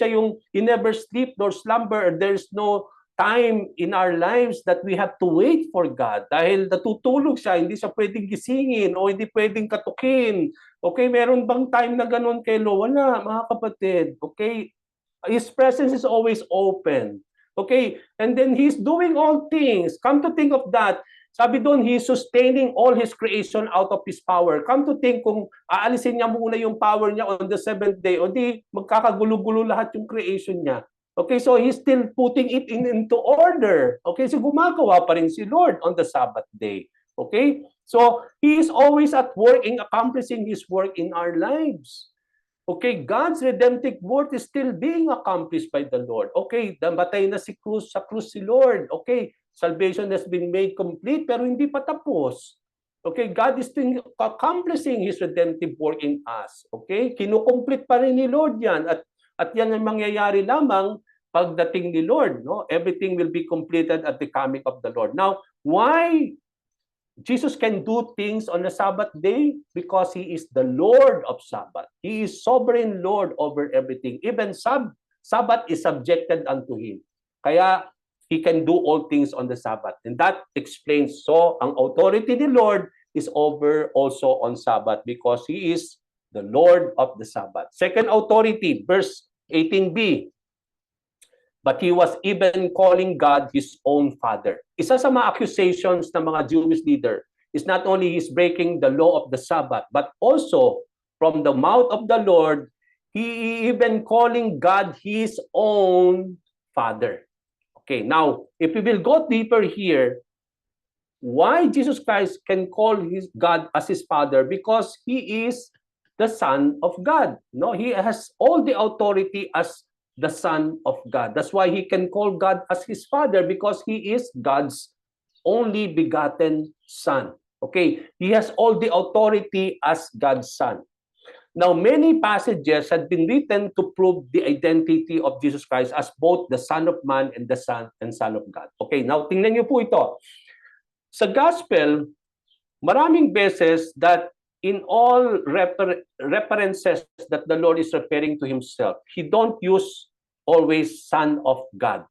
Speaker 1: yung he never sleep nor slumber. There's no time in our lives that we have to wait for God. Dahil natutulog siya, hindi siya pwedeng gisingin o hindi pwedeng katukin. Okay, meron bang time na ganun kay Lord? Wala, mga kapatid. Okay, His presence is always open. Okay, and then He's doing all things. Come to think of that, sabi doon, He's sustaining all His creation out of His power. Come to think, kung aalisin niya muna yung power niya on the seventh day, o di magkakagulo-gulo lahat yung creation niya. Okay, so He's still putting it into order. Okay, so gumagawa pa rin si Lord on the Sabbath day. Okay, so He is always at work in accomplishing His work in our lives. Okay, God's redemptive work is still being accomplished by the Lord. Okay, namatay na sa krus si Lord. Okay, salvation has been made complete, pero hindi pa tapos. Okay, God is still accomplishing His redemptive work in us. Okay, kinukomplete pa rin ni Lord yan. At yan ang mangyayari lamang pagdating ni Lord. No? Everything will be completed at the coming of the Lord. Now, why Jesus can do things on the Sabbath day? Because He is the Lord of Sabbath. He is sovereign Lord over everything. Even Sabbath is subjected unto Him. Kaya He can do all things on the Sabbath. And that explains, so ang authority ni Lord is over also on Sabbath because He is the Lord of the Sabbath. Second authority, verse 18b. But He was even calling God His own Father. Isa sa mga accusations ng mga Jewish leader is not only He's breaking the law of the Sabbath, but also from the mouth of the Lord, He even calling God His own Father. Okay, now, if we will go deeper here, why Jesus Christ can call God as His Father? Because He is the Son of God. No, He has all the authority as the Son of God. That's why He can call God as His Father, because He is God's only begotten Son. Okay, He has all the authority as God's Son. Now, many passages had been written to prove the identity of Jesus Christ as both the Son of Man and the Son of God. Okay, now tingnan niyo po ito. Sa Gospel, maraming beses that in all references that the Lord is referring to Himself, He don't use always Son of God.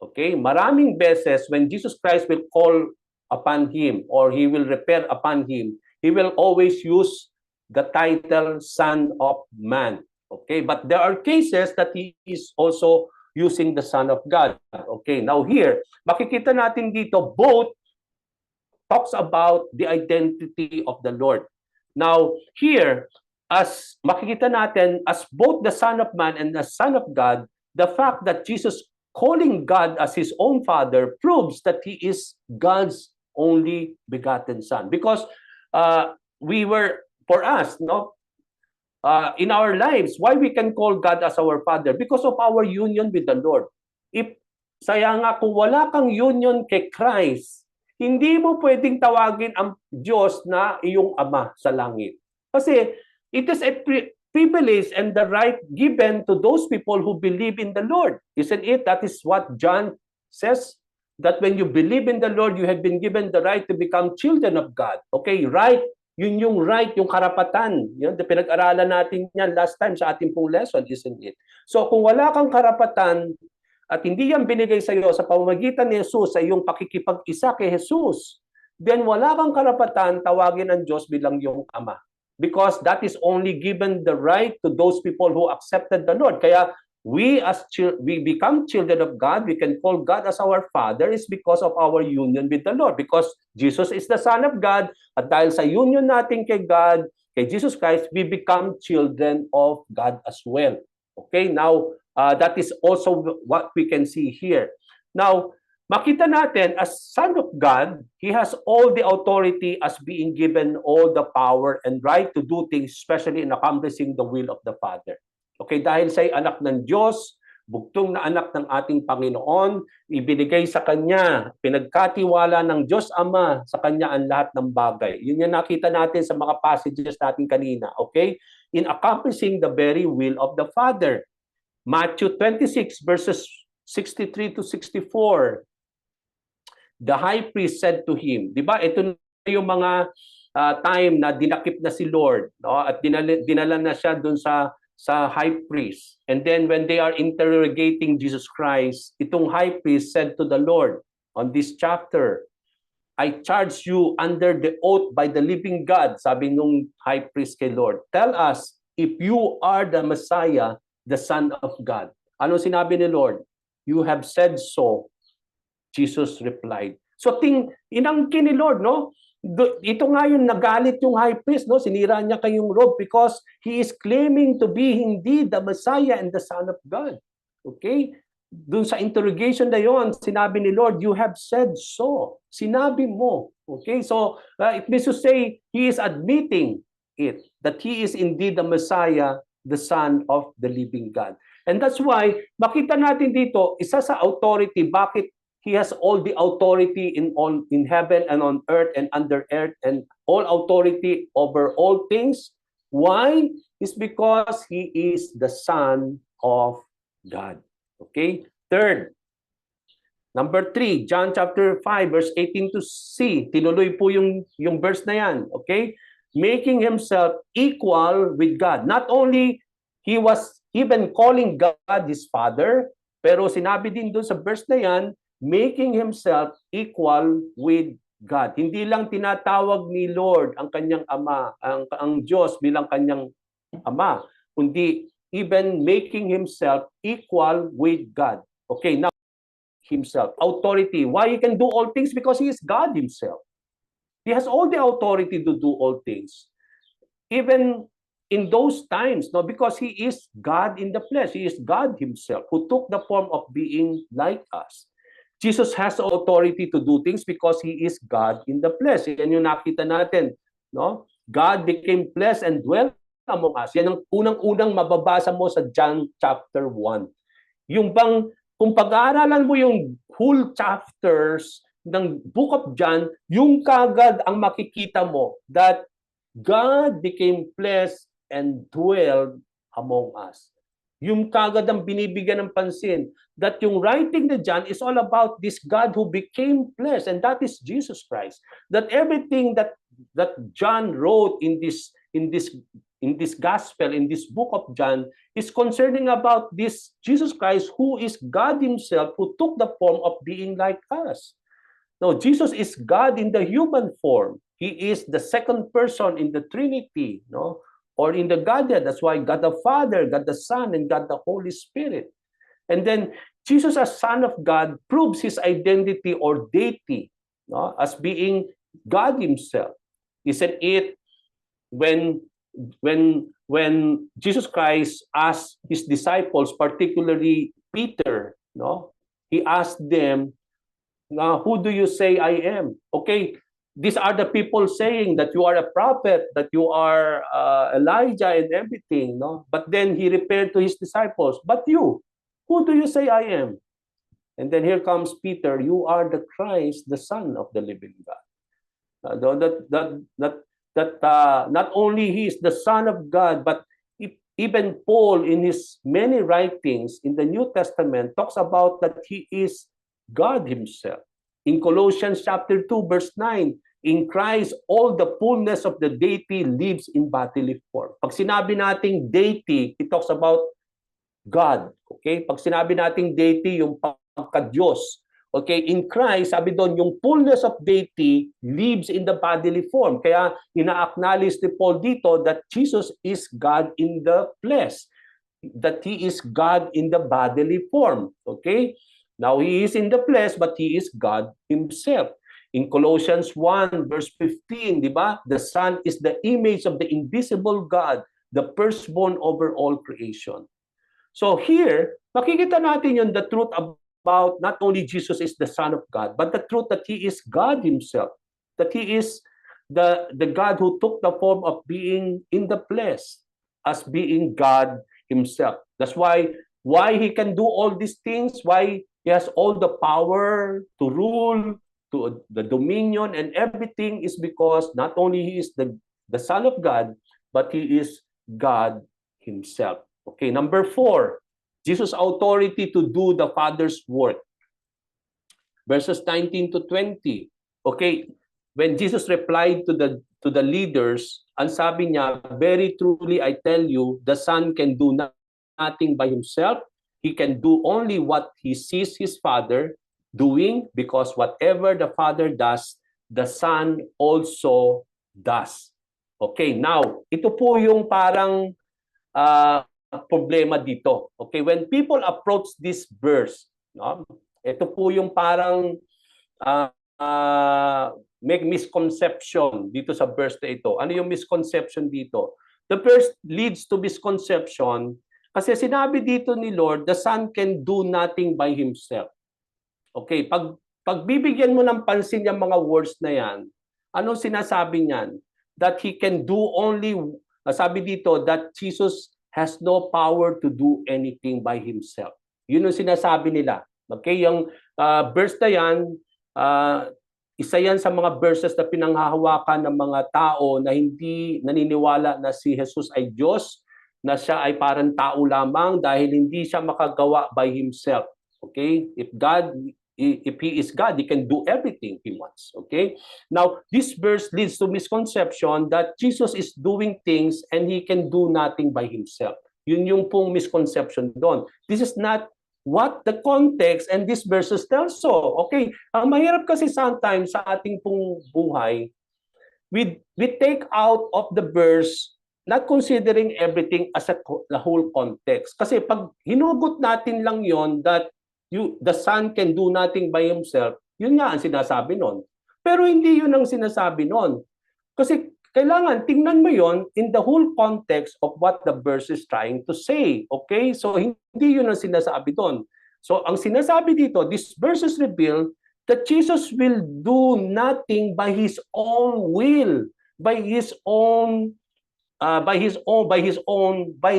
Speaker 1: Okay? Maraming beses when Jesus Christ will call upon Him or He will refer upon Him, He will always use the title Son of Man. Okay? But there are cases that He is also using the Son of God. Okay? Now here, makikita natin dito both talks about the identity of the Lord. Now, here, as makikita natin, as both the Son of Man and the Son of God, the fact that Jesus calling God as His own Father proves that He is God's only begotten Son. Because for us, in our lives, why we can call God as our Father? Because of our union with the Lord. Kung wala kang union kay Christ, hindi mo pwedeng tawagin ang Diyos na iyong Ama sa langit. Kasi it is a privilege and the right given to those people who believe in the Lord. Isn't it? That is what John says, that when you believe in the Lord, you have been given the right to become children of God. Okay, right. Yun yung right, yung karapatan. Yun, pinag-aralan natin yan last time sa ating pong lesson, isn't it? So kung wala kang karapatan, at hindi yan binigay sa iyo sa pamamagitan ni Jesus sa iyong pakikipag-isa kay Jesus, then wala kang karapatan tawagin ang Diyos bilang iyong Ama. Because that is only given the right to those people who accepted the Lord. Kaya we become children of God, we can call God as our Father, is because of our union with the Lord. Because Jesus is the Son of God, at dahil sa union natin kay God, kay Jesus Christ, we become children of God as well. Okay, now, that is also what we can see here. Now, makita natin, as Son of God, He has all the authority as being given all the power and right to do things, especially in accomplishing the will of the Father. Okay, dahil siya'y anak ng Diyos, bugtong na anak ng ating Panginoon, ibinigay sa Kanya, pinagkatiwala ng Diyos Ama sa Kanya ang lahat ng bagay. Yun yung nakita natin sa mga passages natin kanina. Okay? In accomplishing the very will of the Father. Matthew 26 verses 63 to 64. The high priest said to Him, di ba, ito na yung mga time na dinakip na si Lord, no? At dinala na siya dun sa high priest. And then when they are interrogating Jesus Christ, itong high priest said to the Lord on this chapter, I charge you under the oath by the living God, sabi nung high priest kay Lord, tell us if you are the Messiah, the Son of God. Ano sinabi ni Lord? You have said so, Jesus replied. So inangkin ni Lord, no? Ito nga yung nagalit yung high priest, no? Sinira niya kayong robe because he is claiming to be indeed the Messiah and the Son of God. Okay? Doon sa interrogation na yon, sinabi ni Lord, you have said so. Sinabi mo. Okay? So, it means to say, he is admitting it, that he is indeed the Messiah, the Son of the living God. And that's why, makita natin dito, isa sa authority, bakit he has all the authority in heaven and on earth and under earth and all authority over all things. Why? It's because he is the Son of God. Okay? Third, number 3, John chapter 5, verse 18 to C. Tinuloy po yung verse na yan. Okay? Making himself equal with God. Not only he was even calling God his Father, pero sinabi din doon sa verse na yan, making himself equal with God. Hindi lang tinatawag ni Lord ang kanyang Ama, ang Diyos bilang kanyang Ama, kundi even making himself equal with God. Okay, now himself, authority. Why he can do all things? Because he is God himself. He has all the authority to do all things. Even in those times, no, because he is God in the flesh. He is God himself who took the form of being like us. Jesus has authority to do things because he is God in the flesh. Yan yung nakita natin, no? God became flesh and dwelt among us. Yan ang unang-unang mababasa mo sa John chapter 1. Yung bang, kung pag-aaralan mo yung whole chapters ng Book of John, yung kagad ang makikita mo that God became flesh and dwelled among us. Yung kagad ang binibigyan ng pansin, that yung writing ni John is all about this God who became flesh, and that is Jesus Christ. That everything that John wrote in this gospel, in this book of John, is concerning about this Jesus Christ, who is God himself, who took the form of being like us. No, Jesus is God in the human form. He is the second person in the Trinity, no? Or in the Godhead. That's why God the Father, God the Son, and God the Holy Spirit. And then Jesus as Son of God proves his identity or deity, no? As being God himself. Isn't it when Jesus Christ asked his disciples, particularly Peter, no? He asked them, who do you say I am? Okay, these are the people saying that you are a prophet, that you are Elijah and everything, no? But then he referred to his disciples, but you, who do you say I am? And then here comes Peter, you are the Christ, the Son of the living God. Not only he is the Son of God, but even Paul in his many writings in the New Testament talks about that he is God himself. In Colossians chapter 2 verse 9, in Christ all the fullness of the deity lives in bodily form. Pag sinabi nating deity, it talks about God. Okay? Pag sinabi nating deity, yung pagka-Diyos. Okay, in Christ, sabi doon, yung fullness of deity lives in the bodily form. Kaya ina-acknowledge ni Paul dito that Jesus is God in the flesh. That He is God in the bodily form. Okay? Now, He is in the flesh, but He is God Himself. In Colossians 1 verse 15, di ba? The Son is the image of the invisible God, the firstborn over all creation. So here, makikita natin yun, the truth about not only Jesus is the Son of God, but the truth that He is God Himself, that He is the God who took the form of being in the flesh as being God Himself. That's why He can do all these things, why He has all the power to rule, to the dominion and everything, is because not only He is the Son of God, but He is God Himself. Okay, number 4, Jesus' authority to do the Father's work. Verses 19 to 20. Okay, when Jesus replied to the leaders, ang sabi niya, very truly I tell you, the Son can do nothing by himself. He can do only what he sees his Father doing, because whatever the Father does, the Son also does. Okay, now, ito po yung parang problema dito. Okay, when people approach this verse, no, ito po yung parang make misconception dito sa verse na ito. Ano yung misconception dito? The verse leads to misconception kasi sinabi dito ni Lord, the Son can do nothing by himself. Okay, pag bibigyan mo ng pansin yung mga words na yan, anong sinasabi niyan? That he can do only, sabi dito, that Jesus has no power to do anything by himself. Yun ang sinasabi nila. Okay, yung verse na yan, isa yan sa mga verses na pinanghahawakan ng mga tao na hindi naniniwala na si Jesus ay Diyos, na siya ay parang tao lamang dahil hindi siya makagawa by himself. Okay? If he is God, he can do everything he wants. Okay? Now, this verse leads to misconception that Jesus is doing things and he can do nothing by himself. Yun yung pong misconception doon. This is not what the context and these verses tell so. Okay, ang mahirap kasi sometimes sa ating pong buhay, we take out of the verse not considering everything as the whole context. Kasi pag hinugot natin lang yon that the Son can do nothing by himself, yun nga ang sinasabi nun. Pero hindi yun ang sinasabi nun. Kasi kailangan tingnan mo yon in the whole context of what the verse is trying to say. Okay? So hindi yun ang sinasabi doon. So ang sinasabi dito, this verses reveal that Jesus will do nothing by his own will, by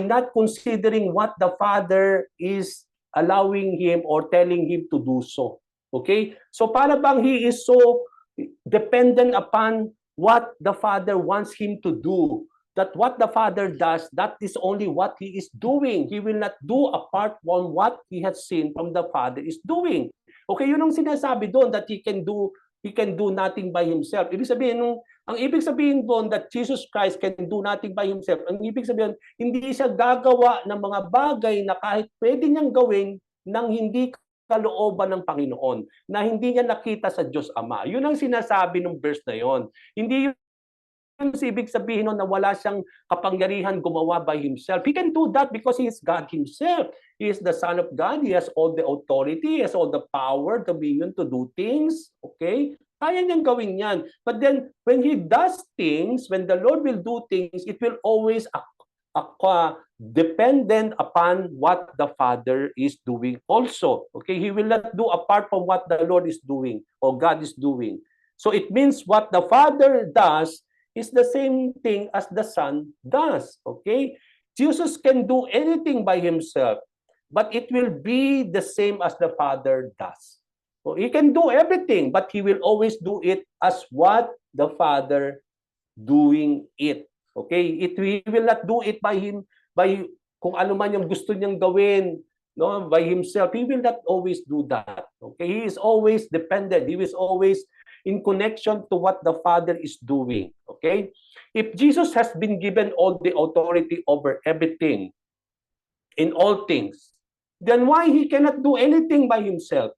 Speaker 1: not considering what the Father is allowing him or telling him to do so. Okay? So para bang he is so dependent upon what the Father wants him to do. that what the Father does, that is only what He is doing. He will not do apart from what He has seen from the Father is doing. Okay, yun ang sinasabi doon that He can do nothing by Himself. Ibig sabihin, ang ibig sabihin doon that Jesus Christ can do nothing by Himself, ang ibig sabihin, hindi siya gagawa ng mga bagay na kahit pwede niyang gawin nang hindi kalooban ng Panginoon, na hindi niya nakita sa Diyos Ama. Yun ang sinasabi ng verse na yon. Hindi yung ibig sabihin nun na wala siyang kapangyarihan gumawa by himself. He can do that because he is God himself. He is the Son of God. He has all the authority. He has all the power, dominion to do things. Okay? Kaya niyang gawin yan. But then, when He does things, when the Lord will do things, it will always dependent upon what the Father is doing also. Okay? He will not do apart from what the Lord is doing or God is doing. So it means what the Father does is the same thing as the Son does. Okay? Jesus can do anything by Himself, but it will be the same as the Father does. So He can do everything, but He will always do it as what the Father doing it. Okay? He will not do it by kung ano man yung gusto niyang gawin, no, by himself. He will not always do that. Okay? He is always dependent. He is always in connection to what the Father is doing. Okay? If Jesus has been given all the authority over everything, in all things, then why He cannot do anything by Himself?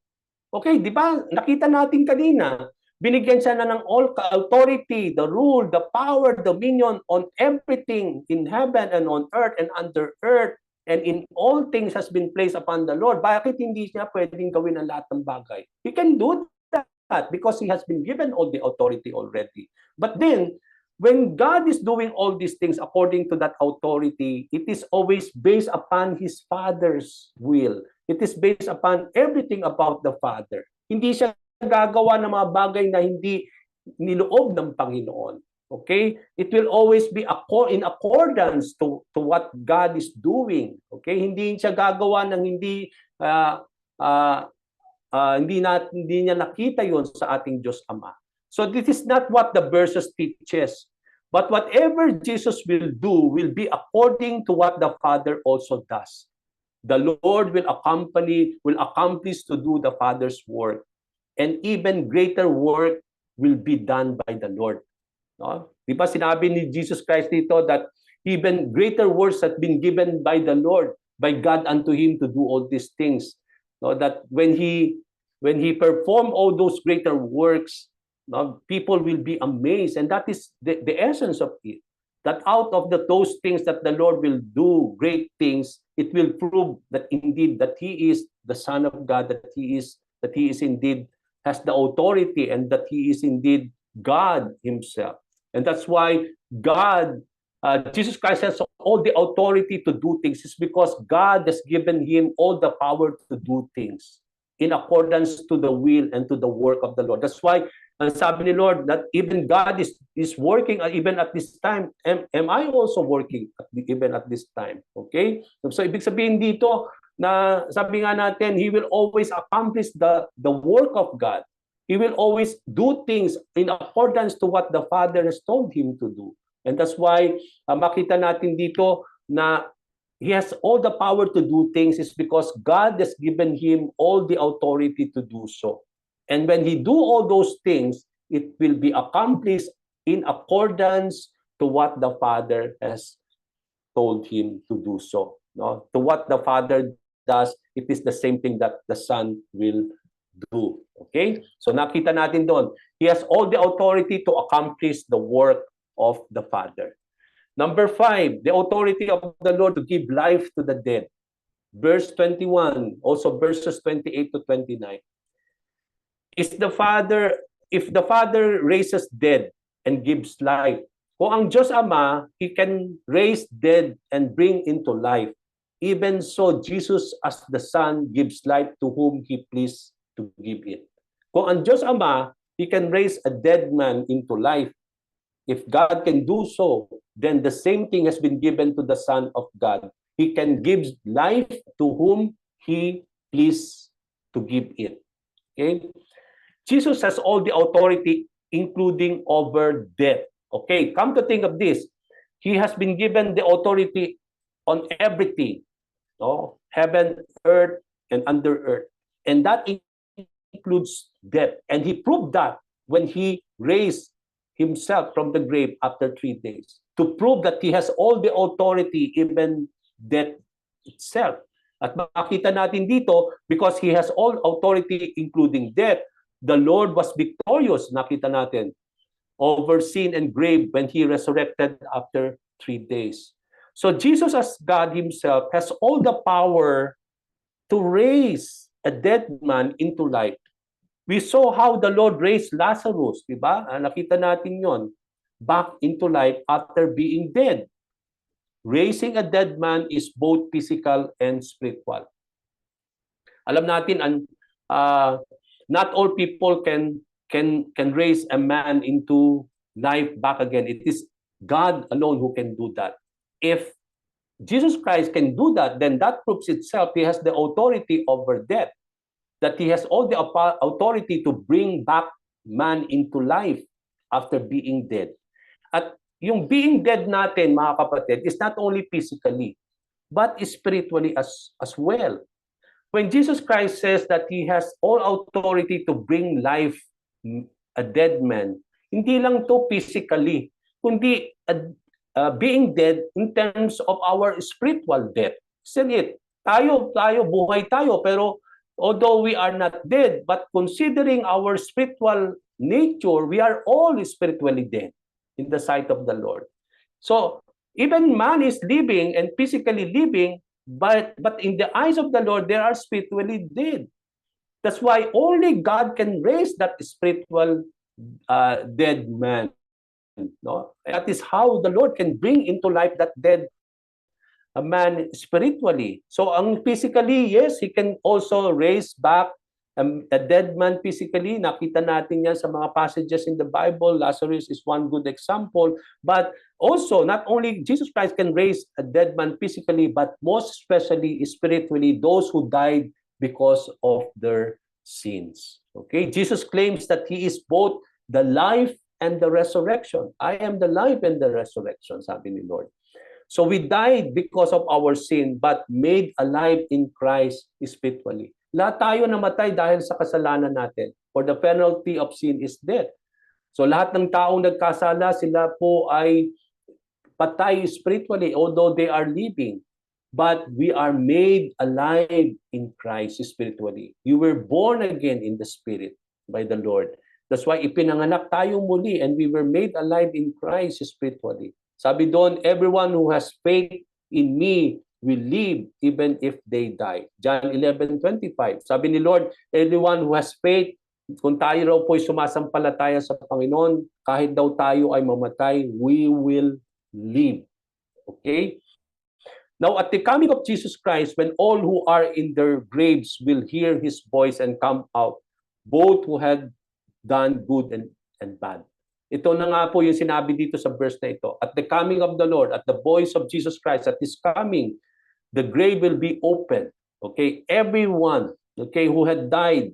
Speaker 1: Okay, di ba? Nakita natin kanina, binigyan siya na ng all authority, the rule, the power, dominion on everything in heaven and on earth and under earth, and in all things has been placed upon the Lord. Bakit hindi niya pwedeng gawin ang lahat ng bagay? He can do that because He has been given all the authority already. But then, when God is doing all these things according to that authority, it is always based upon His Father's will. It is based upon everything about the Father. Hindi siya gagawa ng mga bagay na hindi niloob ng Panginoon. Okay? It will always be in accordance to what God is doing. Okay? Hindi siya gagawa ng hindi niya nakita yon sa ating Diyos Ama. So this is not what the verses teaches. But whatever Jesus will do will be according to what the Father also does. The Lord will accomplish to do the Father's work. And even greater work will be done by the Lord. No? Di ba sinabi ni Jesus Christ dito that even greater works have been given by the Lord, by God unto Him to do all these things. No? That when He perform all those greater works, no, people will be amazed. And that is the essence of it. That out of those things that the Lord will do, great things, it will prove that indeed that He is the Son of God, that He is indeed has the authority, and that He is indeed God Himself. And that's why Jesus Christ has all the authority to do things. It's because God has given Him all the power to do things in accordance to the will and to the work of the Lord. That's why ang sabi ni Lord that even God is working even at this time. Am I also working even at this time? Okay? So ibig sabihin dito na sabi nga natin, He will always accomplish the work of God. He will always do things in accordance to what the Father has told Him to do. And that's why makita natin dito na He has all the power to do things is because God has given Him all the authority to do so. And when He do all those things, it will be accomplished in accordance to what the Father has told Him to do so. No? To what the Father does, it is the same thing that the Son will do. Okay? So nakita natin doon, He has all the authority to accomplish the work of the Father. Number 5, the authority of the Lord to give life to the dead. Verse 21, also verses 28 to 29. If the Father raises dead and gives life, kung ang Diyos Ama, He can raise dead and bring into life. Even so, Jesus as the Son gives life to whom He please to give it. Kung ang Diyos Ama, He can raise a dead man into life. If God can do so, then the same thing has been given to the Son of God. He can give life to whom He please to give it. Okay? Jesus has all the authority, including over death. Okay, come to think of this. He has been given the authority on everything, no? Heaven, earth, and under earth. And that includes death. And he proved that when he raised himself from the grave after 3 days, to prove that he has all the authority, even death itself. At makita natin dito, because he has all authority, including death, the Lord was victorious, nakita natin, over sin and grave when he resurrected after 3 days. So Jesus, as God himself, has all the power to raise a dead man into life. We saw how the Lord raised Lazarus, di ba? Nakita natin yon, back into life after being dead. Raising a dead man is both physical and spiritual. Alam natin, not all people can raise a man into life back again. It is God alone who can do that. If Jesus Christ can do that, then that proves itself he has the authority over death, that he has all the authority to bring back man into life after being dead. At yung being dead natin, mga kapatid, is not only physically, but spiritually as well. When Jesus Christ says that he has all authority to bring life a dead man, hindi lang to physically, kundi being dead in terms of our spiritual death. Isn't it? Tayo, buhay tayo, pero although we are not dead, but considering our spiritual nature, we are all spiritually dead in the sight of the Lord. So, even man is living and physically living, but in the eyes of the Lord, they are spiritually dead. That's why only God can raise that spiritual dead man. No? That is how the Lord can bring into life that dead man spiritually. So, ang physically, yes, he can also raise back a dead man physically. Nakita natin yan sa mga passages in the Bible. Lazarus is one good example. But also, not only Jesus Christ can raise a dead man physically, but most especially spiritually, those who died because of their sins. Okay? Jesus claims that he is both the life and the resurrection. I am the life and the resurrection, sabi ni Lord. So we died because of our sin, but made alive in Christ spiritually. Lahat tayo namatay dahil sa kasalanan natin. For the penalty of sin is death. So lahat ng taong nagkasala, sila po ay patay spiritually, although they are living. But we are made alive in Christ spiritually. You were born again in the Spirit by the Lord. That's why ipinanganak tayo muli and we were made alive in Christ spiritually. Sabi doon, everyone who has faith in me will live even if they die. John 11:25. Sabi ni Lord, everyone who has faith, kung tayo raw po'y sumasampalataya sa Panginoon, kahit daw tayo ay mamatay, we will live. Okay? Now, at the coming of Jesus Christ, when all who are in their graves will hear His voice and come out, both who had done good and bad. Ito na nga po yung sinabi dito sa verse na ito. At the coming of the Lord, at the voice of Jesus Christ, at His coming, the grave will be open. Okay? Everyone, okay, who had died,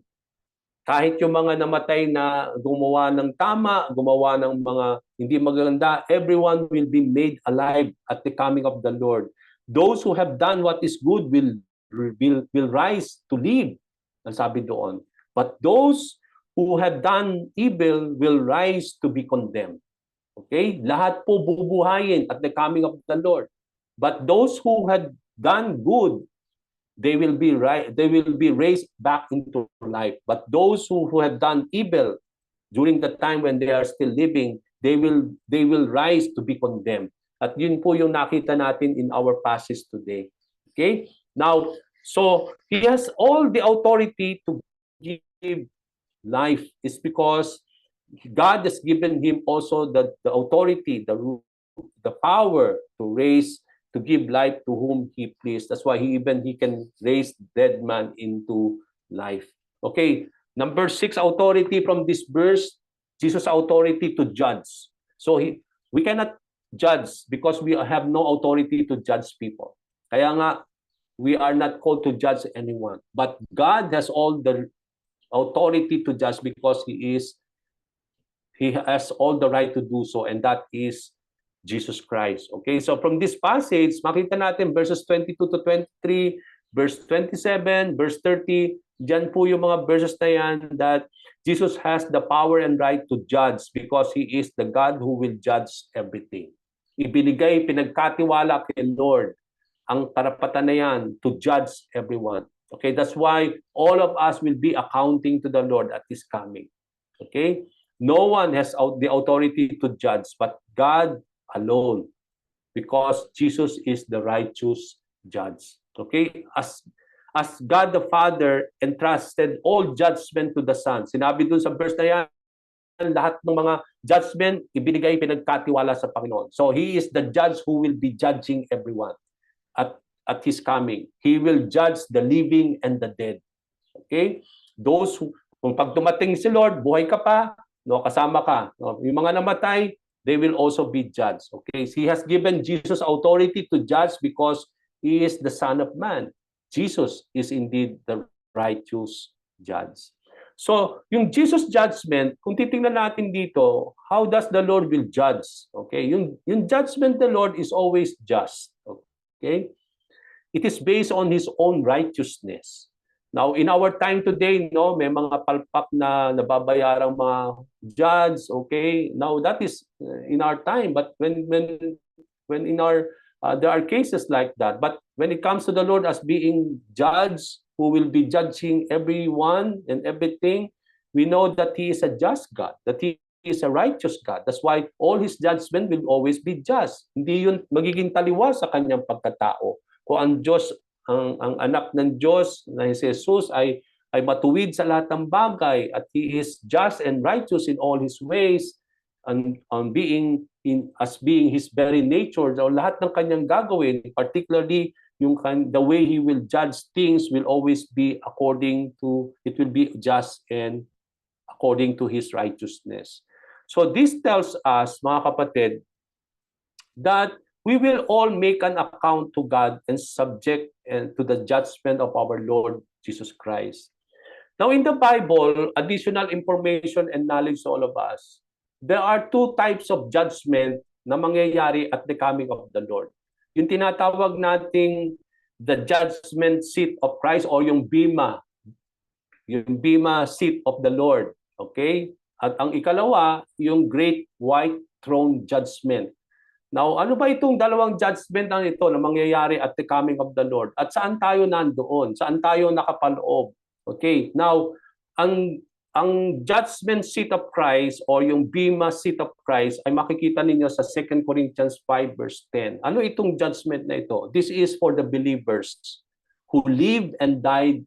Speaker 1: kahit yung mga namatay na gumawa ng tama, gumawa ng mga hindi maganda, everyone will be made alive at the coming of the Lord. Those who have done what is good will rise to live, ang sabi doon. But those who have done evil will rise to be condemned. Okay? Lahat po bubuhayin at the coming of the Lord. But those who had done good, they will be raised back into life. But those who have done evil during the time when they are still living, they will rise to be condemned. At yun po yung nakita natin in our passage today. Okay? Now, so he has all the authority to give life. Is because God has given him also the authority, the power to give life to whom he pleased. That's why he can raise dead man into life. Okay, number 6 authority from this verse, Jesus' authority to judge. So we cannot judge because we have no authority to judge people. Kaya nga, we are not called to judge anyone. But God has all the authority to judge because he has all the right to do so, and that is Jesus Christ. Okay, so from this passage, makita natin verses 22 to 23, verse 27, verse 30, diyan po yung mga verses na yan that Jesus has the power and right to judge because He is the God who will judge everything. Ibinigay, pinagkatiwala kay Lord ang karapatan na yan to judge everyone. Okay, that's why all of us will be accounting to the Lord at His coming. Okay, no one has the authority to judge but God alone, because Jesus is the righteous judge. Okay, as God the Father entrusted all judgment to the Son. Sinabi dun sa verse na yan, lahat ng mga judgment ibinigay, pinagkatiwala sa Panginoon. So He is the judge who will be judging everyone at His coming. He will judge the living and the dead. Okay? Those who, kung pag dumating si Lord, buhay ka pa, no, kasama ka. No, yung mga namatay, they will also be judged. Okay? He has given Jesus authority to judge because He is the Son of Man. Jesus is indeed the righteous judge. So, yung Jesus judgment, kung titingnan natin dito, how does the Lord will judge? Okay? Yung judgment the Lord is always just. Okay? It is based on His own righteousness. Now, in our time today, no, may mga palpak na nababayarang mga judge, okay? Now, that is in our time, but when in our there are cases like that. But when it comes to the Lord as being judge, who will be judging everyone and everything, we know that He is a just God, that He is a righteous God. That's why all His judgment will always be just. Hindi yun magiging taliwas sa kanyang pagkatao. Kung ang Diyos, ang anak ng Diyos na si Jesus ay matuwid sa lahat ng bagay at He is just and righteous in all His ways, on being His very nature, so lahat ng kanyang gagawin, particularly the way He will judge things will always be it will be just and according to His righteousness. So this tells us, mga kapatid, that we will all make an account to God and subject to the judgment of our Lord Jesus Christ. Now in the Bible, additional information and knowledge to all of us, there are two types of judgment na mangyayari at the coming of the Lord. Yung tinatawag nating the judgment seat of Christ or yung bima seat of the Lord. Okay? At ang ikalawa, yung great white throne judgment. Now, ano ba itong dalawang judgment na ito na mangyayari at the coming of the Lord? At saan tayo nandoon? Saan tayo nakapaloob? Okay, now, ang judgment seat of Christ or yung bima seat of Christ ay makikita ninyo sa 2 Corinthians 5 verse 10. Ano itong judgment na ito? This is for the believers who lived and died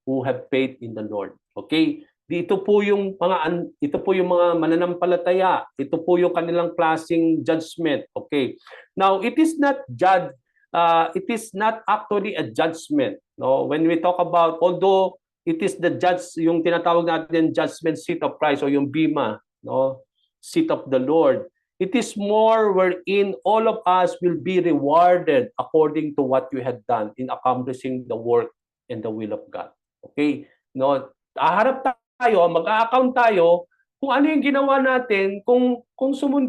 Speaker 1: who have faith in the Lord. Okay? Ito po yung mga mananampalataya. Ito po yung kanilang klaseng judgment. Okay. Now, it is not actually a judgment. No, when we talk about, although it is the yung tinatawag natin judgment seat of Christ o yung bima, no, seat of the Lord. It is more wherein all of us will be rewarded according to what we had done in accomplishing the work and the will of God. Okay? No, haharap tayo, mag-a-account tayo kung ano yung ginawa natin, kung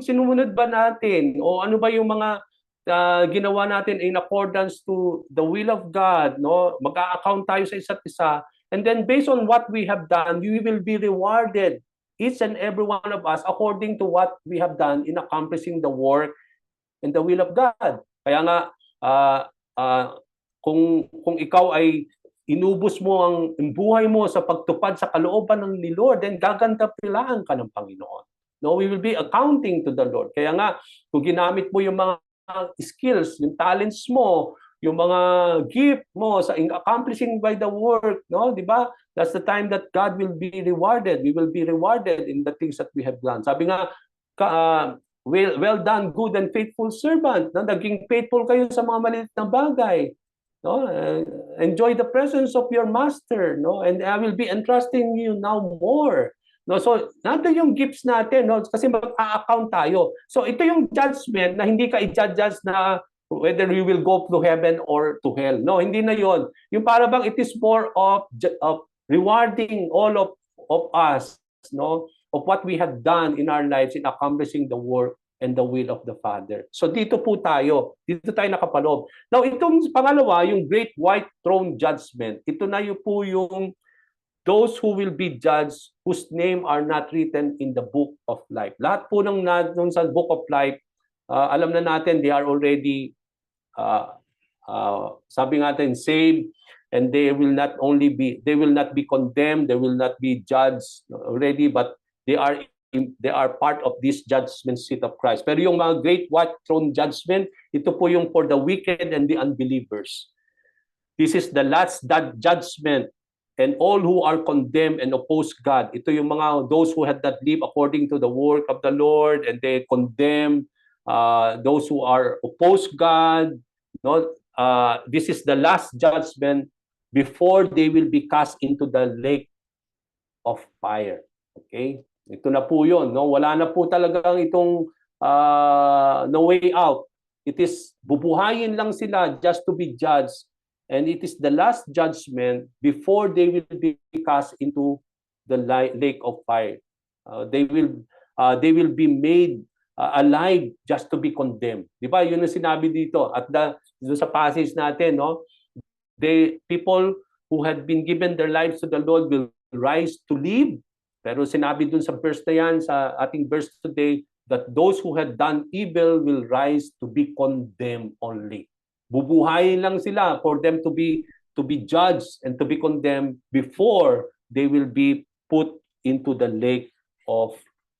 Speaker 1: sinumunod ba natin o ano ba yung mga ginawa natin in accordance to the will of God, no? Mag-a-account tayo sa isa't isa. And then based on what we have done, we will be rewarded, each and every one of us, according to what we have done in accomplishing the work and the will of God. Kaya nga, kung ikaw ay inubos mo ang buhay mo sa pagtupad sa kalooban ng ni Lord, then gagantapilaan ka ng Panginoon. No, we will be accounting to the Lord. Kaya nga, kung ginamit mo yung mga skills, yung talents mo, yung mga gift mo sa accomplishing by the work, no, di ba? That's the time that God will be rewarded. We will be rewarded in the things that we have done. Sabi nga, well done, good and faithful servant. No? Naging faithful kayo sa mga maliit na bagay. No, enjoy the presence of your master, no, and I will be entrusting you now more. No, so natin yung gifts natin, no, kasi mag-a-account tayo. So ito yung judgment na hindi ka i-judge na whether you will go to heaven or to hell. No, hindi na yon. Yung para bang it is more of rewarding all of us, no, of what we have done in our lives in accomplishing the work and the will of the Father. So dito po tayo, dito tayo nakapaloob. Now itong pangalawa, yung Great White Throne Judgment, ito na yung po yung those who will be judged whose name are not written in the book of life. Lahat po ng sa book of life, alam na natin they are already sabi natin saved, and they will not be condemned, they will not be judged already, but they are part of this judgment seat of Christ. Pero yung mga Great White Throne Judgment, ito po yung for the wicked and the unbelievers. This is the last judgment, and all who are condemned and oppose God. Ito yung mga those who had not lived according to the work of the Lord, and they condemn those who are oppose God. No, this is the last judgment before they will be cast into the lake of fire. Okay? Ito na po yun. No? Wala na po talagang itong no way out. It is bubuhayin lang sila just to be judged. And it is the last judgment before they will be cast into the lake of fire. They will be made alive just to be condemned. Di ba? Yun ang sinabi dito. At doon sa passage natin, no? People who had been given their lives to the Lord will rise to live. Pero sinabi dun sa verse na yan, sa ating verse today, that those who had done evil will rise to be condemned only. Bubuhayin lang sila for them to be judged and to be condemned before they will be put into the lake of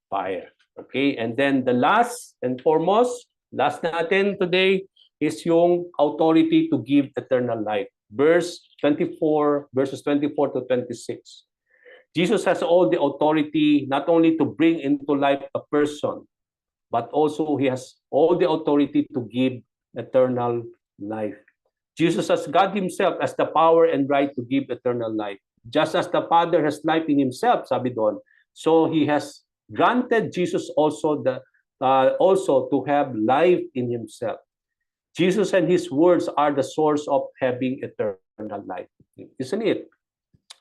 Speaker 1: fire. Okay? And then the last and foremost, last natin today is yung authority to give eternal life. Verses 24 to 26. Jesus has all the authority not only to bring into life a person, but also he has all the authority to give eternal life. Jesus as God himself has the power and right to give eternal life. Just as the Father has life in himself, sabi doon, so he has granted Jesus also to have life in himself. Jesus and his words are the source of having eternal life. Isn't it?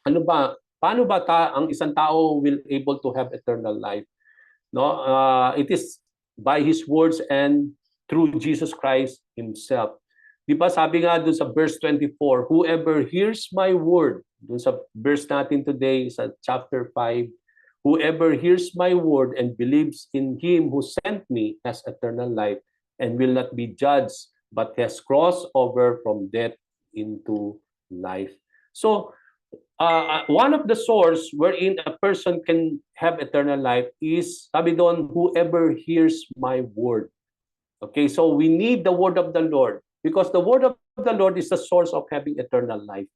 Speaker 1: Paano ba ang isang tao will able to have eternal life? No, it is by his words and through Jesus Christ himself. Di ba sabi nga dun sa verse 24, whoever hears my word, dun sa verse natin today sa chapter 5, whoever hears my word and believes in him who sent me has eternal life and will not be judged, but has crossed over from death into life. So, one of the source wherein a person can have eternal life is, sabi doon, whoever hears my word. Okay, so we need the word of the Lord because the word of the Lord is the source of having eternal life.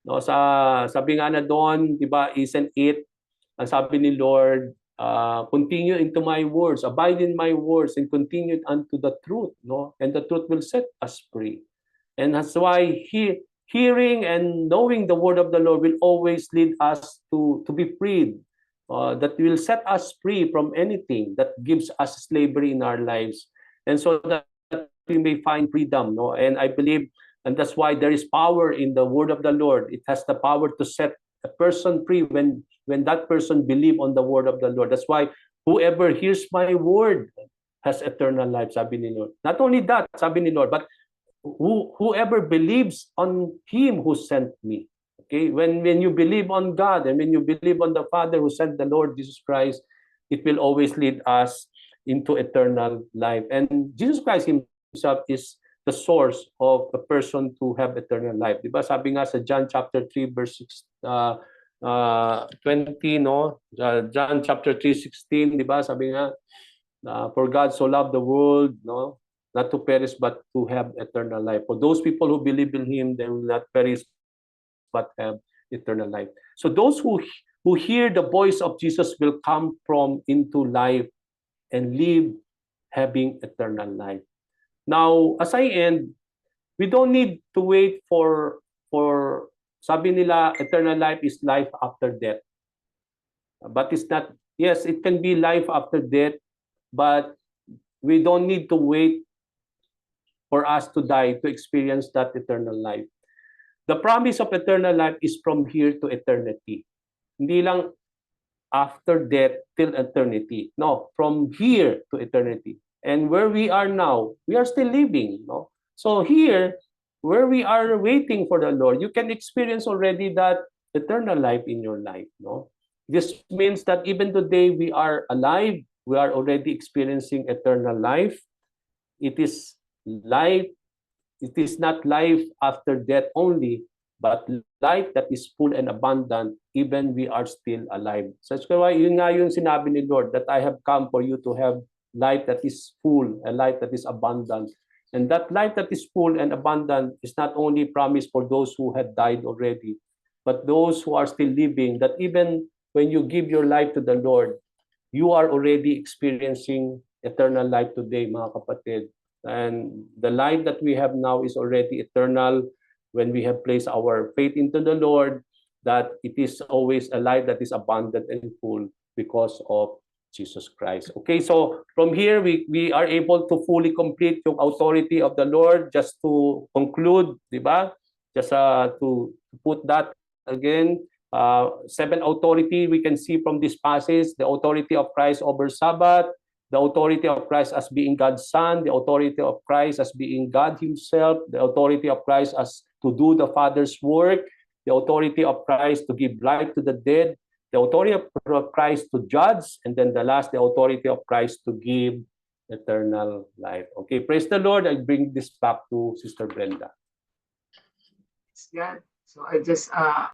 Speaker 1: No, sabi nga na doon, di ba, isn't it? Ang sabi ni Lord, continue into my words, abide in my words, and continue unto the truth, no? And the truth will set us free. And that's why hearing and knowing the word of the Lord will always lead us to be freed. That will set us free from anything that gives us slavery in our lives, and so that we may find freedom. No, and I believe, and that's why there is power in the word of the Lord. It has the power to set a person free when that person believe on the word of the Lord. That's why whoever hears my word has eternal life, sabi ni Lord. Not only that, sabi ni Lord, but whoever believes on him who sent me. Okay, when you believe on God and when you believe on the Father who sent the Lord Jesus Christ, it will always lead us into eternal life. And Jesus Christ himself is the source of a person to have eternal life. Diba? Sabi nga sa John chapter 3 verse 20, no? John chapter 3:16, diba? Sabi nga, for God so loved the world, no? Not to perish but to have eternal life. For those people who believe in him, they will not perish but have eternal life. So those who hear the voice of Jesus will come from into life and live having eternal life. Now, as I end, we don't need to wait for sabi nila, eternal life is life after death. But it's not, yes, it can be life after death, but we don't need to wait for us to die to experience that eternal life. The promise of eternal life is from here to eternity. Hindi lang after death till eternity. No, from here to eternity. And where we are now, we are still living. No? So here, where we are waiting for the Lord, you can experience already that eternal life in your life. No? This means that even today we are alive, we are already experiencing eternal life. It is life. It is not life after death only, but life that is full and abundant, even we are still alive. So that's why yun nga yung sinabi ni Lord, that I have come for you to have life that is full, a life that is abundant. And that life that is full and abundant is not only promised for those who had died already, but those who are still living, that even when you give your life to the Lord, you are already experiencing eternal life today, mga kapatid. And the life that we have now is already eternal when we have placed our faith into the Lord, that it is always a life that is abundant and full because of Jesus Christ. Okay, so from here, we are able to fully complete yung authority of the Lord. Just to conclude, di ba? Just to put that again, seven authority we can see from this passage: the authority of Christ over Sabbath, the authority of Christ as being God's Son, the authority of Christ as being God Himself, the authority of Christ as to do the Father's work, the authority of Christ to give life to the dead, the authority of Christ to judge, and then the last, the authority of Christ to give eternal life. Okay, praise the Lord. I bring this back to Sister Brenda.
Speaker 2: Yeah. So I just